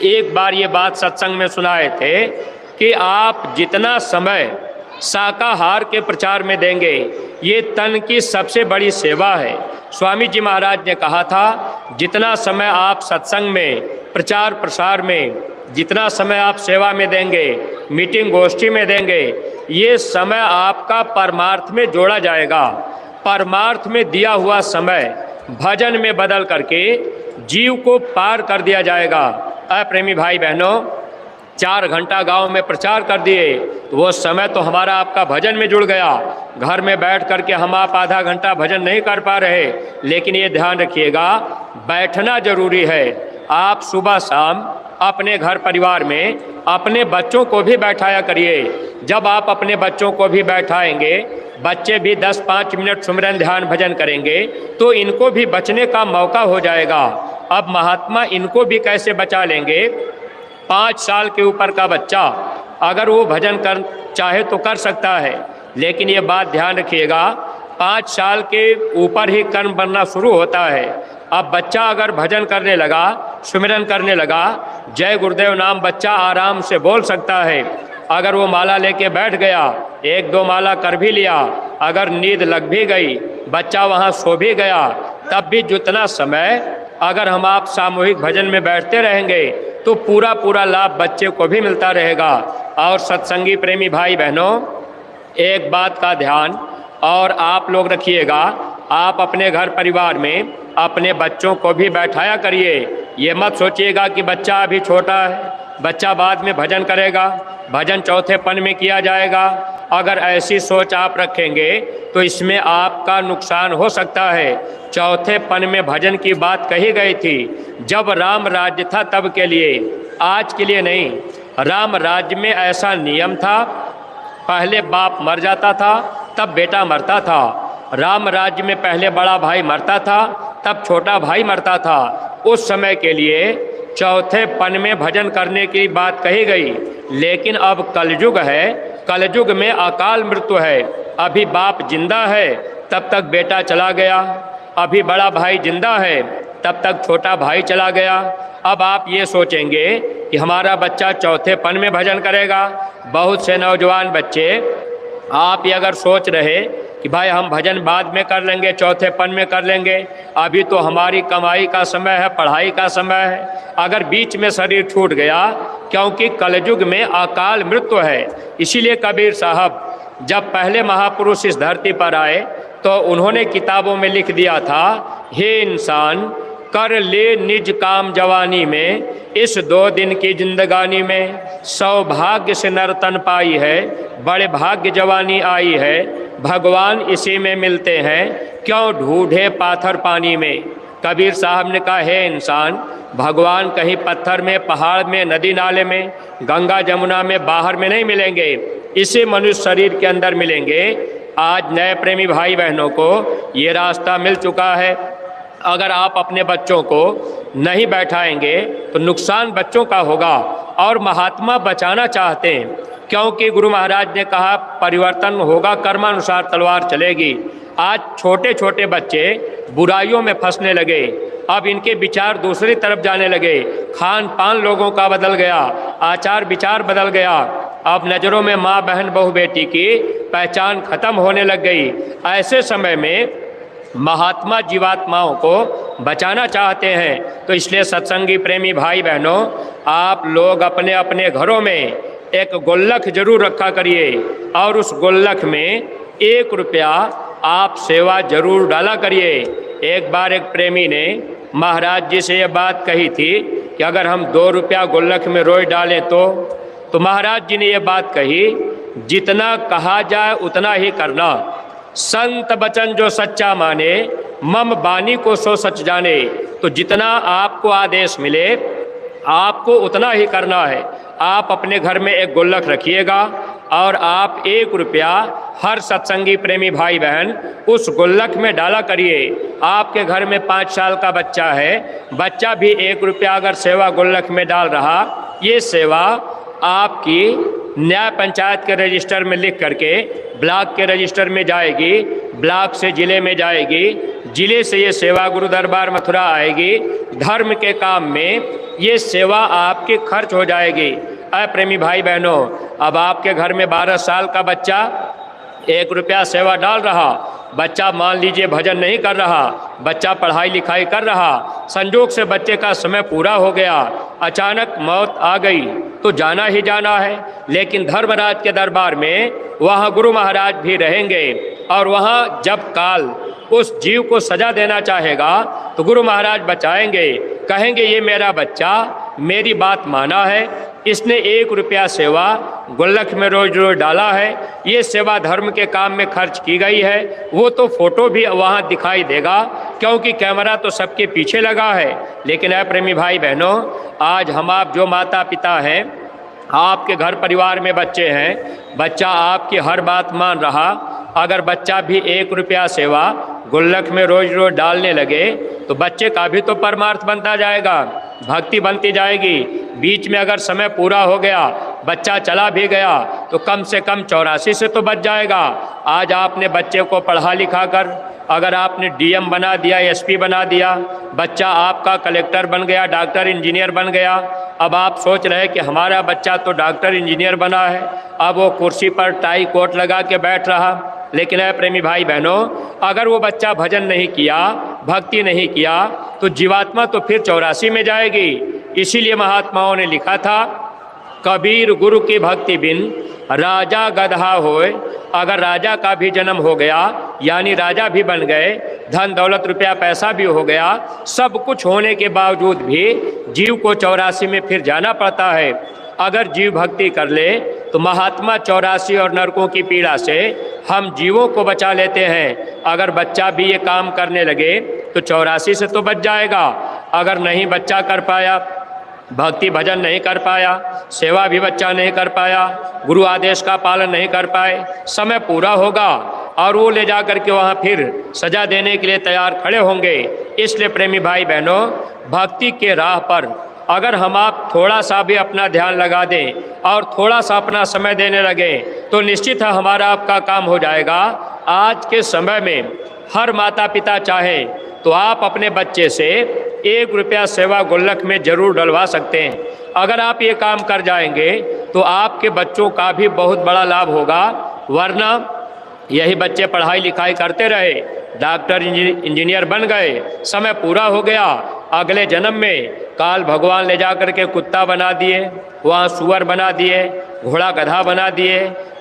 एक बार ये बात सत्संग में सुनाए थे कि आप जितना समय शाकाहार के प्रचार में देंगे ये तन की सबसे बड़ी सेवा है। स्वामी जी महाराज ने कहा था, जितना समय आप सत्संग में, प्रचार प्रसार में, जितना समय आप सेवा में देंगे, मीटिंग गोष्ठी में देंगे, ये समय आपका परमार्थ में जोड़ा जाएगा। परमार्थ में दिया हुआ समय भजन में बदल करके जीव को पार कर दिया जाएगा। प्रेमी भाई बहनों, 4 घंटा गांव में प्रचार कर दिए तो वो समय तो हमारा आपका भजन में जुड़ गया। घर में बैठ करके हम आप आधा घंटा भजन नहीं कर पा रहे, लेकिन ये ध्यान रखिएगा बैठना जरूरी है। आप सुबह शाम अपने घर परिवार में अपने बच्चों को भी बैठाया करिए। जब आप अपने बच्चों को भी बैठाएंगे, बच्चे भी 10-5 मिनट सुमिरन ध्यान भजन करेंगे तो इनको भी बचने का मौका हो जाएगा। अब महात्मा इनको भी कैसे बचा लेंगे? 5 साल के ऊपर का बच्चा अगर वो भजन कर चाहे तो कर सकता है, लेकिन ये बात ध्यान रखिएगा 5 साल के ऊपर ही कर्म बनना शुरू होता है। अब बच्चा अगर भजन करने लगा, सुमिरन करने लगा, जय गुरुदेव नाम बच्चा आराम से बोल सकता है। अगर वो माला लेके बैठ गया, 1-2 माला कर भी लिया, अगर नींद लग भी गई, बच्चा वहाँ सो भी गया, तब भी जितना समय अगर हम आप सामूहिक भजन में बैठते रहेंगे तो पूरा लाभ बच्चे को भी मिलता रहेगा। और सत्संगी प्रेमी भाई बहनों, एक बात का ध्यान और आप लोग रखिएगा, आप अपने घर परिवार में अपने बच्चों को भी बैठाया करिए। ये मत सोचिएगा कि बच्चा अभी छोटा है, बच्चा बाद में भजन करेगा, भजन चौथेपन में किया जाएगा। अगर ऐसी सोच आप रखेंगे तो इसमें आपका नुकसान हो सकता है। चौथेपन में भजन की बात कही गई थी जब राम राज्य था तब के लिए, आज के लिए नहीं। राम राज्य में ऐसा नियम था, पहले बाप मर जाता था तब बेटा मरता था। राम राज्य में पहले बड़ा भाई मरता था तब छोटा भाई मरता था। उस समय के लिए चौथेपन में भजन करने की बात कही गई। लेकिन अब कलयुग है, कलयुग में अकाल मृत्यु है। अभी बाप जिंदा है तब तक बेटा चला गया, अभी बड़ा भाई जिंदा है तब तक छोटा भाई चला गया। अब आप ये सोचेंगे कि हमारा बच्चा चौथेपन में भजन करेगा। बहुत से नौजवान बच्चे आप ये अगर सोच रहे कि भाई हम भजन बाद में कर लेंगे, चौथेपन में कर लेंगे, अभी तो हमारी कमाई का समय है, पढ़ाई का समय है, अगर बीच में शरीर छूट गया, क्योंकि कलयुग में अकाल मृत्यु है। इसीलिए कबीर साहब जब पहले महापुरुष इस धरती पर आए तो उन्होंने किताबों में लिख दिया था, हे इंसान कर ले निज काम जवानी में, इस 2 दिन की जिंदगानी में, सौभाग्य से नर तन पाई है, बड़े भाग्य जवानी आई है, भगवान इसी में मिलते हैं, क्यों ढूंढे पाथर पानी में। कबीर साहब ने कहा, हे इंसान, भगवान कहीं पत्थर में, पहाड़ में, नदी नाले में, गंगा जमुना में, बाहर में नहीं मिलेंगे, इसी मनुष्य शरीर के अंदर मिलेंगे। आज नए प्रेमी भाई बहनों को ये रास्ता मिल चुका है। अगर आप अपने बच्चों को नहीं बैठाएंगे तो नुकसान बच्चों का होगा। और महात्मा बचाना चाहते हैं, क्योंकि गुरु महाराज ने कहा परिवर्तन होगा, कर्मानुसार तलवार चलेगी। आज छोटे छोटे बच्चे बुराइयों में फंसने लगे, अब इनके विचार दूसरी तरफ जाने लगे, खान पान लोगों का बदल गया, आचार विचार बदल गया। अब नज़रों में माँ बहन बहू बेटी की पहचान खत्म होने लग गई। ऐसे समय में महात्मा जीवात्माओं को बचाना चाहते हैं। तो इसलिए सत्संगी प्रेमी भाई बहनों, आप लोग अपने अपने घरों में एक गुल्लक जरूर रखा करिए और उस गुल्लक में 1 रुपया आप सेवा जरूर डाला करिए। एक बार एक प्रेमी ने महाराज जी से ये बात कही थी कि अगर हम 2 रुपया गुल्लक में रोज डालें तो महाराज जी ने ये बात कही, जितना कहा जाए उतना ही करना, संत बचन जो सच्चा माने, मम बानी को सो सच जाने। तो जितना आपको आदेश मिले आपको उतना ही करना है। आप अपने घर में एक गुल्लक रखिएगा और आप 1 रुपया हर सत्संगी प्रेमी भाई बहन उस गुल्लक में डाला करिए। आपके घर में 5 साल का बच्चा है, बच्चा भी 1 रुपया अगर सेवा गुल्लक में डाल रहा, ये सेवा आपकी न्याय पंचायत के रजिस्टर में लिख करके ब्लॉक के रजिस्टर में जाएगी, ब्लॉक से ज़िले में जाएगी, ज़िले से ये सेवा गुरु दरबार मथुरा आएगी। धर्म के काम में ये सेवा आपकी खर्च हो जाएगी। प्रेमी भाई बहनों, अब आपके घर में 12 साल का बच्चा 1 रुपया सेवा डाल रहा, बच्चा मान लीजिए भजन नहीं कर रहा, बच्चा पढ़ाई लिखाई कर रहा, संजोग से बच्चे का समय पूरा हो गया, अचानक मौत आ गई तो जाना ही जाना है। लेकिन धर्मराज के दरबार में वहाँ गुरु महाराज भी रहेंगे और वहाँ जब काल उस जीव को सजा देना चाहेगा तो गुरु महाराज बचाएंगे, कहेंगे ये मेरा बच्चा मेरी बात माना है, इसने 1 रुपया सेवा गुल्लक में रोज रोज डाला है, ये सेवा धर्म के काम में खर्च की गई है। वो तो फोटो भी वहाँ दिखाई देगा क्योंकि कैमरा तो सबके पीछे लगा है। लेकिन प्रेमी भाई बहनों, आज हम आप जो माता पिता हैं, आपके घर परिवार में बच्चे हैं, बच्चा आपकी हर बात मान रहा, अगर बच्चा भी 1 रुपया सेवा गुल्लक में रोज रोज डालने लगे तो बच्चे का भी तो परमार्थ बनता जाएगा, भक्ति बनती जाएगी। बीच में अगर समय पूरा हो गया, बच्चा चला भी गया तो कम से कम 84 से तो बच जाएगा। आज आपने बच्चे को पढ़ा लिखा कर अगर आपने डीएम बना दिया, एसपी बना दिया, बच्चा आपका कलेक्टर बन गया, डॉक्टर इंजीनियर बन गया, अब आप सोच रहे हैं कि हमारा बच्चा तो डॉक्टर इंजीनियर बना है, अब वो कुर्सी पर टाई कोट लगा के बैठ रहा। लेकिन प्रेमी भाई बहनों, अगर वो बच्चा भजन नहीं किया, भक्ति नहीं किया तो जीवात्मा तो फिर 84 में जाएगी। इसीलिए महात्माओं ने लिखा था, कबीर गुरु की भक्ति बिन राजा गधा होए। अगर राजा का भी जन्म हो गया, यानी राजा भी बन गए, धन दौलत रुपया पैसा भी हो गया, सब कुछ होने के बावजूद भी जीव को 84 में फिर जाना पड़ता है। अगर जीव भक्ति कर ले तो महात्मा 84 और नरकों की पीड़ा से हम जीवों को बचा लेते हैं। अगर बच्चा भी ये काम करने लगे तो 84 से तो बच जाएगा। अगर नहीं बच्चा कर पाया, भक्ति भजन नहीं कर पाया, सेवा भी बच्चा नहीं कर पाया, गुरु आदेश का पालन नहीं कर पाए, समय पूरा होगा और वो ले जा कर के वहाँ फिर सजा देने के लिए तैयार खड़े होंगे। इसलिए प्रेमी भाई बहनों, भक्ति के राह पर अगर हम आप थोड़ा सा भी अपना ध्यान लगा दें और थोड़ा सा अपना समय देने लगे तो निश्चित है हमारा आपका काम हो जाएगा। आज के समय में हर माता पिता चाहें तो आप अपने बच्चे से 1 रुपया सेवा गुल्लक में ज़रूर डलवा सकते हैं। अगर आप ये काम कर जाएंगे तो आपके बच्चों का भी बहुत बड़ा लाभ होगा। वरना यही बच्चे पढ़ाई लिखाई करते रहे, डॉक्टर इंजीनियर बन गए, समय पूरा हो गया, अगले जन्म में काल भगवान ले जा कर के कुत्ता बना दिए, वहाँ सुअर बना दिए, घोड़ा गधा बना दिए,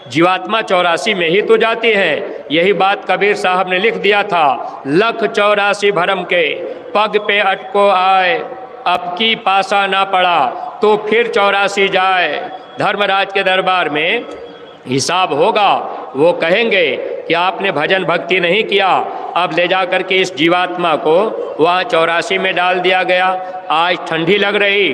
जीवात्मा 84 में ही तो जाती है। यही बात कबीर साहब ने लिख दिया था, लख 84 भरम के पग पे अटको आए, अब की पासा ना पड़ा तो फिर 84 जाए। धर्मराज के दरबार में हिसाब होगा, वो कहेंगे कि आपने भजन भक्ति नहीं किया, अब ले जा कर के इस जीवात्मा को वहाँ 84 में डाल दिया गया। आज ठंडी लग रही,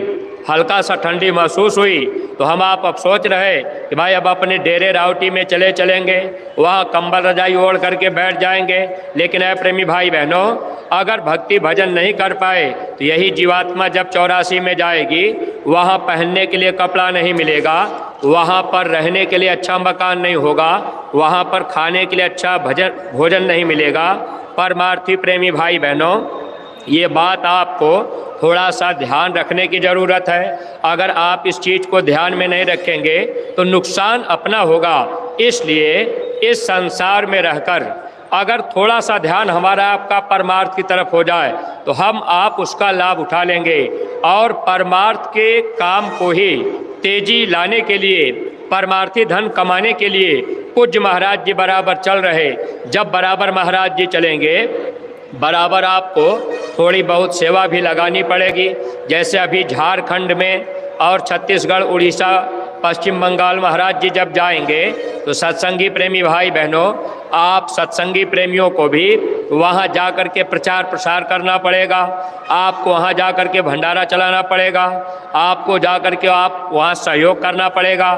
हल्का सा ठंडी महसूस हुई तो हम आप अब सोच रहे कि भाई अब अपने डेरे रावटी में चलेंगे, वहाँ कंबल रजाई ओढ़ करके बैठ जाएंगे। लेकिन प्रेमी भाई बहनों, अगर भक्ति भजन नहीं कर पाए तो यही जीवात्मा जब 84 में जाएगी, वहाँ पहनने के लिए कपड़ा नहीं मिलेगा, वहाँ पर रहने के लिए अच्छा मकान नहीं होगा, वहाँ पर खाने के लिए अच्छा भोजन नहीं मिलेगा। परमार्थी प्रेमी भाई बहनों, ये बात आपको थोड़ा सा ध्यान रखने की ज़रूरत है। अगर आप इस चीज़ को ध्यान में नहीं रखेंगे तो नुकसान अपना होगा। इसलिए इस संसार में रहकर अगर थोड़ा सा ध्यान हमारा आपका परमार्थ की तरफ हो जाए तो हम आप उसका लाभ उठा लेंगे और परमार्थ के काम को ही तेजी लाने के लिए, परमार्थी धन कमाने के लिए पूज्य महाराज जी बराबर चल रहे। जब बराबर महाराज जी चलेंगे, बराबर आपको थोड़ी बहुत सेवा भी लगानी पड़ेगी। जैसे अभी झारखंड में और छत्तीसगढ़ उड़ीसा पश्चिम बंगाल महाराज जी जब जाएंगे तो सत्संगी प्रेमी भाई बहनों, आप सत्संगी प्रेमियों को भी वहाँ जा कर के प्रचार प्रसार करना पड़ेगा। आपको वहाँ जा कर के भंडारा चलाना पड़ेगा, आपको जा कर के आप वहाँ सहयोग करना पड़ेगा।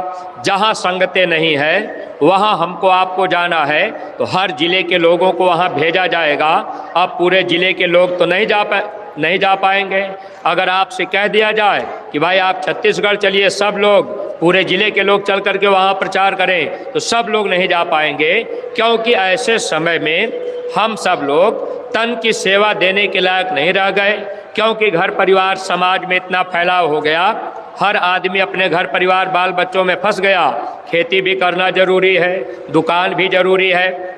जहाँ संगतें नहीं है वहाँ हमको आपको जाना है, तो हर ज़िले के लोगों को वहाँ भेजा जाएगा। अब पूरे ज़िले के लोग तो नहीं जा पाएंगे। अगर आपसे कह दिया जाए कि भाई आप छत्तीसगढ़ चलिए, सब लोग पूरे ज़िले के लोग चल करके वहाँ प्रचार करें, तो सब लोग नहीं जा पाएंगे, क्योंकि ऐसे समय में हम सब लोग तन की सेवा देने के लायक नहीं रह गए। क्योंकि घर परिवार समाज में इतना फैलाव हो गया, हर आदमी अपने घर परिवार बाल बच्चों में फंस गया। खेती भी करना ज़रूरी है, दुकान भी ज़रूरी है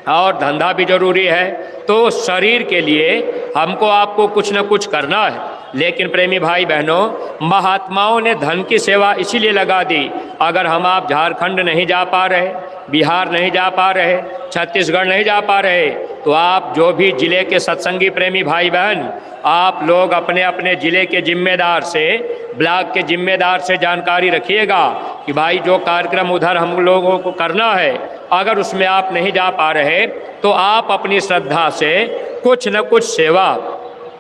और धंधा भी ज़रूरी है। तो शरीर के लिए हमको आपको कुछ न कुछ करना है। लेकिन प्रेमी भाई बहनों, महात्माओं ने धन की सेवा इसीलिए लगा दी। अगर आप झारखंड नहीं जा पा रहे, बिहार नहीं जा पा रहे, छत्तीसगढ़ नहीं जा पा रहे, तो आप जो भी ज़िले के सत्संगी प्रेमी भाई बहन, आप लोग अपने अपने ज़िले के जिम्मेदार से, ब्लॉक के जिम्मेदार से जानकारी रखिएगा कि भाई जो कार्यक्रम उधर हम लोगों को करना है, अगर उसमें आप नहीं जा पा रहे तो आप अपनी श्रद्धा से कुछ न कुछ सेवा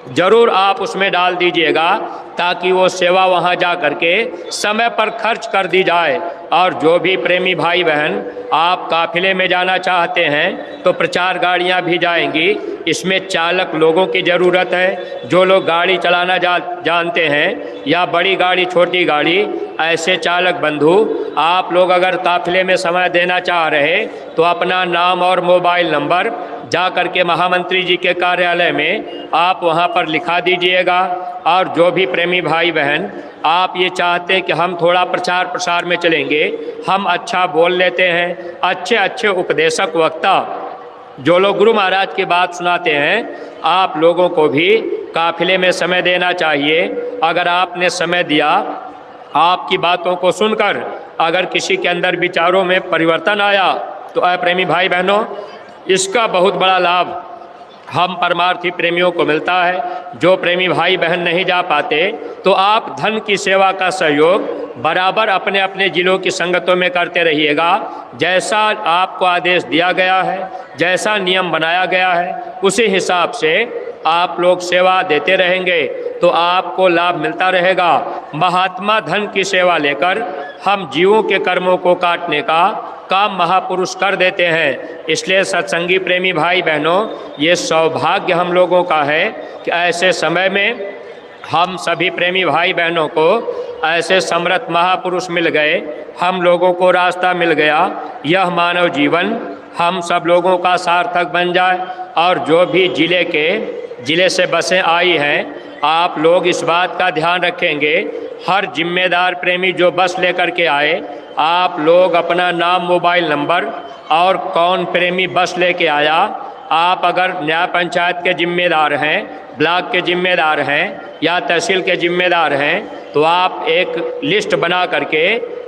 ज़रूर आप उसमें डाल दीजिएगा, ताकि वो सेवा वहाँ जा कर के समय पर खर्च कर दी जाए। और जो भी प्रेमी भाई बहन आप काफिले में जाना चाहते हैं तो प्रचार गाड़ियाँ भी जाएंगी। इसमें चालक लोगों की ज़रूरत है, जो लोग गाड़ी चलाना जानते हैं, या बड़ी गाड़ी छोटी गाड़ी, ऐसे चालक बंधु आप लोग अगर काफिले में समय देना चाह रहे तो अपना नाम और मोबाइल नंबर जा कर के महामंत्री जी के कार्यालय में आप वहाँ पर लिखा दीजिएगा। और जो भी प्रेमी भाई बहन आप ये चाहते हैं कि हम थोड़ा प्रचार प्रसार में चलेंगे, हम अच्छा बोल लेते हैं, अच्छे अच्छे उपदेशक वक्ता जो लोग गुरु महाराज की बात सुनाते हैं, आप लोगों को भी काफिले में समय देना चाहिए। अगर आपने समय दिया, आपकी बातों को सुनकर अगर किसी के अंदर विचारों में परिवर्तन आया, तो प्रेमी भाई बहनों, इसका बहुत बड़ा लाभ हम परमार्थी प्रेमियों को मिलता है। जो प्रेमी भाई बहन नहीं जा पाते तो आप धन की सेवा का सहयोग बराबर अपने अपने जिलों की संगतों में करते रहिएगा। जैसा आपको आदेश दिया गया है, जैसा नियम बनाया गया है, उसी हिसाब से आप लोग सेवा देते रहेंगे तो आपको लाभ मिलता रहेगा। महात्मा धन की सेवा लेकर हम जीवों के कर्मों को काटने का काम महापुरुष कर देते हैं। इसलिए सत्संगी प्रेमी भाई बहनों, ये सौभाग्य हम लोगों का है कि ऐसे समय में हम सभी प्रेमी भाई बहनों को ऐसे समर्थ महापुरुष मिल गए, हम लोगों को रास्ता मिल गया। यह मानव जीवन हम सब लोगों का सार्थक बन जाए। और जो भी ज़िले से बसें आई हैं, आप लोग इस बात का ध्यान रखेंगे, हर जिम्मेदार प्रेमी जो बस लेकर के आए, आप लोग अपना नाम, मोबाइल नंबर और कौन प्रेमी बस लेके आया, आप अगर न्याय पंचायत के जिम्मेदार हैं, ब्लॉक के जिम्मेदार हैं या तहसील के जिम्मेदार हैं, तो आप एक लिस्ट बना करके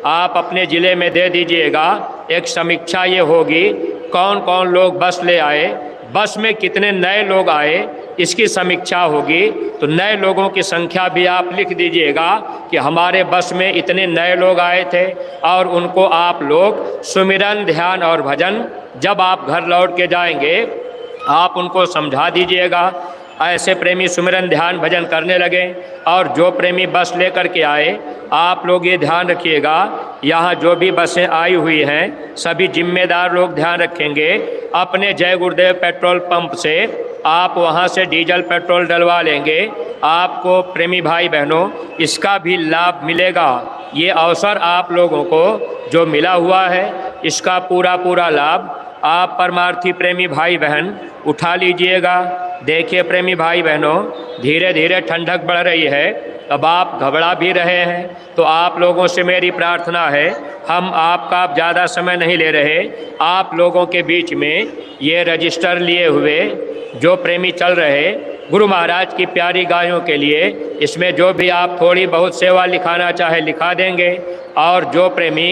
आप अपने ज़िले में दे दीजिएगा। एक समीक्षा ये होगी कौन कौन लोग बस ले आए, बस में कितने नए लोग आए, इसकी समीक्षा होगी। तो नए लोगों की संख्या भी आप लिख दीजिएगा कि हमारे बस में इतने नए लोग आए थे, और उनको आप लोग सुमिरन, ध्यान और भजन जब आप घर लौट के जाएंगे आप उनको समझा दीजिएगा। ऐसे प्रेमी सुमिरन, ध्यान, भजन करने लगे। और जो प्रेमी बस लेकर के आए, आप लोग ये ध्यान रखिएगा, यहाँ जो भी बसें आई हुई हैं सभी जिम्मेदार लोग ध्यान रखेंगे, अपने जय गुरुदेव पेट्रोल पंप से आप वहाँ से डीजल पेट्रोल डलवा लेंगे। आपको प्रेमी भाई बहनों इसका भी लाभ मिलेगा। ये अवसर आप लोगों को जो मिला हुआ है, इसका पूरा लाभ आप परमार्थी प्रेमी भाई बहन उठा लीजिएगा। देखिए प्रेमी भाई बहनों, धीरे धीरे ठंडक बढ़ रही है, अब आप घबरा भी रहे हैं, तो आप लोगों से मेरी प्रार्थना है, हम आपका ज़्यादा समय नहीं ले रहे, आप लोगों के बीच में ये रजिस्टर लिए हुए जो प्रेमी चल रहे गुरु महाराज की प्यारी गायों के लिए, इसमें जो भी आप थोड़ी बहुत सेवा लिखाना चाहे लिखा देंगे। और जो प्रेमी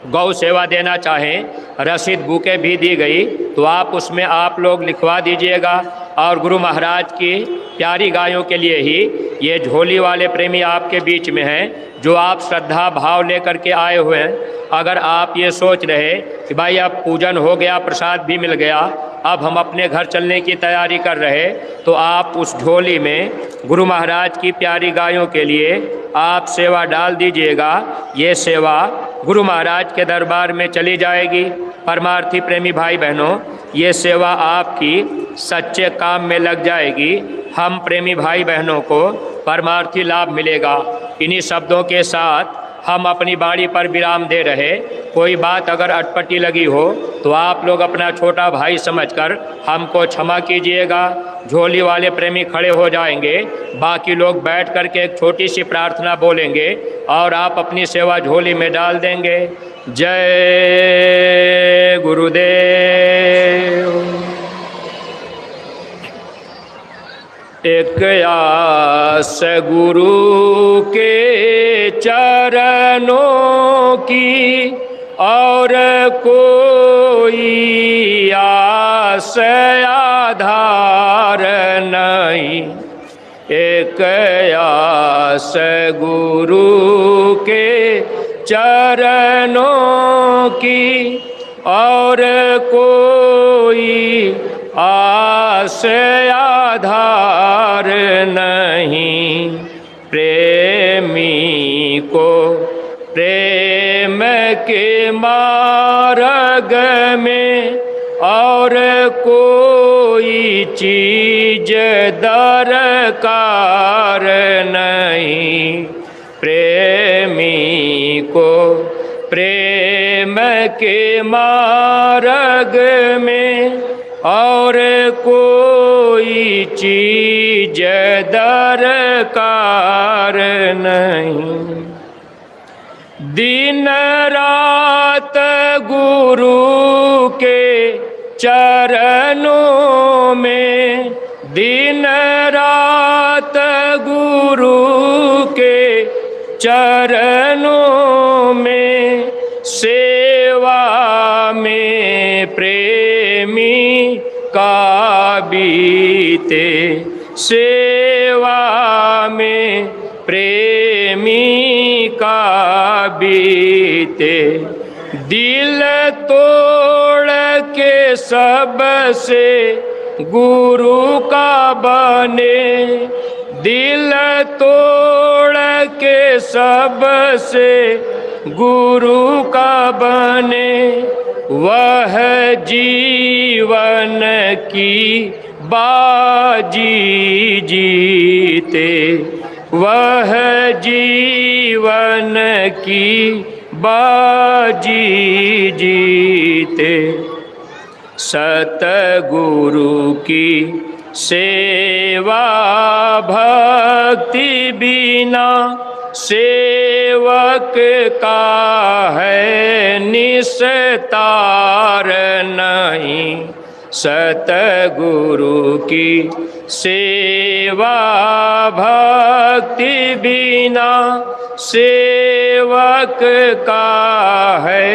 गौ सेवा देना चाहें, रसीद बुकें भी दी गई, तो आप उसमें आप लोग लिखवा दीजिएगा। और गुरु महाराज की प्यारी गायों के लिए ही ये झोली वाले प्रेमी आपके बीच में हैं, जो आप श्रद्धा भाव लेकर के आए हुए हैं, अगर आप ये सोच रहे कि भाई अब पूजन हो गया, प्रसाद भी मिल गया, अब हम अपने घर चलने की तैयारी कर रहे, तो आप उस झोली में गुरु महाराज की प्यारी गायों के लिए आप सेवा डाल दीजिएगा। ये सेवा गुरु महाराज के दरबार में चली जाएगी। परमार्थी प्रेमी भाई बहनों, ये सेवा आपकी सच्चे काम में लग जाएगी। हम प्रेमी भाई बहनों को परमार्थी लाभ मिलेगा। इन्हीं शब्दों के साथ हम अपनी बाणी पर विराम दे रहे। कोई बात अगर अटपटी लगी हो तो आप लोग अपना छोटा भाई समझकर हमको क्षमा कीजिएगा। झोली वाले प्रेमी खड़े हो जाएंगे, बाकी लोग बैठ कर के एक छोटी सी प्रार्थना बोलेंगे और आप अपनी सेवा झोली में डाल देंगे। जय गुरुदेव। एक आस गुरु के चरणों की और कोई आस आधार नहीं। एक आस गुरु के चरणों की और कोई आस आधार नहीं। प्रेमी को प्रेम के मार्ग में और कोई चीज दरकार नहीं। प्रेमी को प्रेम के मार्ग में और कोई चीज दरकार नहीं। दिन रात गुरु के चरणों में, दिन रात गुरु के चरणों में, सेवा में प्रेमी का बीते, सेवा में प्रेमी का बीते। दिल तोड़ के सबसे गुरु का बने, दिल तोड़ के सबसे गुरु का बने। वह जीवन की बाजी जीते, वह जीवन की बाजी जीते। सतगुरु की सेवा भक्ति बिना सेवक का है निस्तार नहीं। सतगुरु की सेवा भक्ति बिना सेवक का है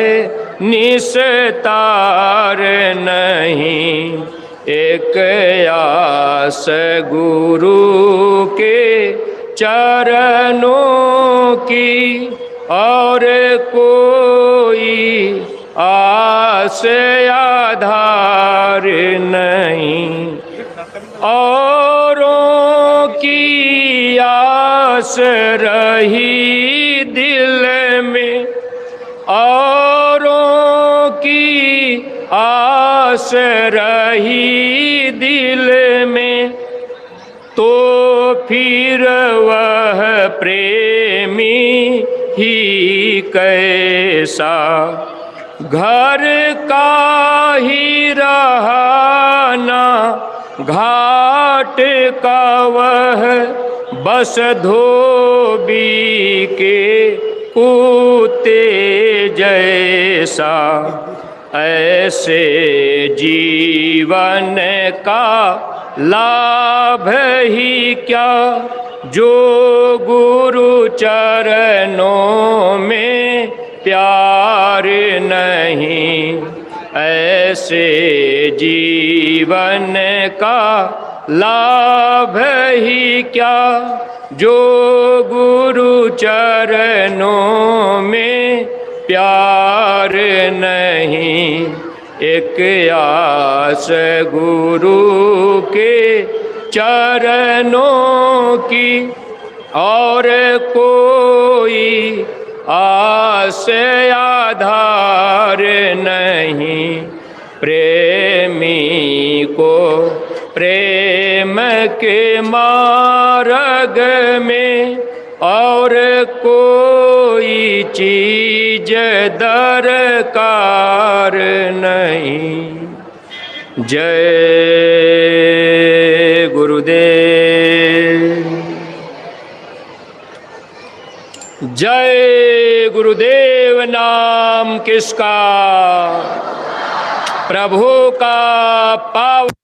निस्तार नहीं। एक आस गुरु के चरणों की और कोई आस आधार नहीं। औरों की आस रही दिल में, औरों की आस रही दिल में, तो फिर वह प्रेमी ही कैसा। घर का ही रहाना घाट का वह बस धोबी के कुत्ते जैसा। ऐसे जीवन का लाभ ही क्या जो गुरु चरणों में प्यार नहीं। ऐसे जीवन का लाभ ही क्या जो गुरु चरणों में प्यार नहीं। एक आस गुरु के चरणों की और कोई आस आधार नहीं। प्रेमी को प्रेम के मार्ग में और कोई चीज दरकार नहीं। जय गुरुदेव। जय गुरुदेव नाम किसका, प्रभु का पावन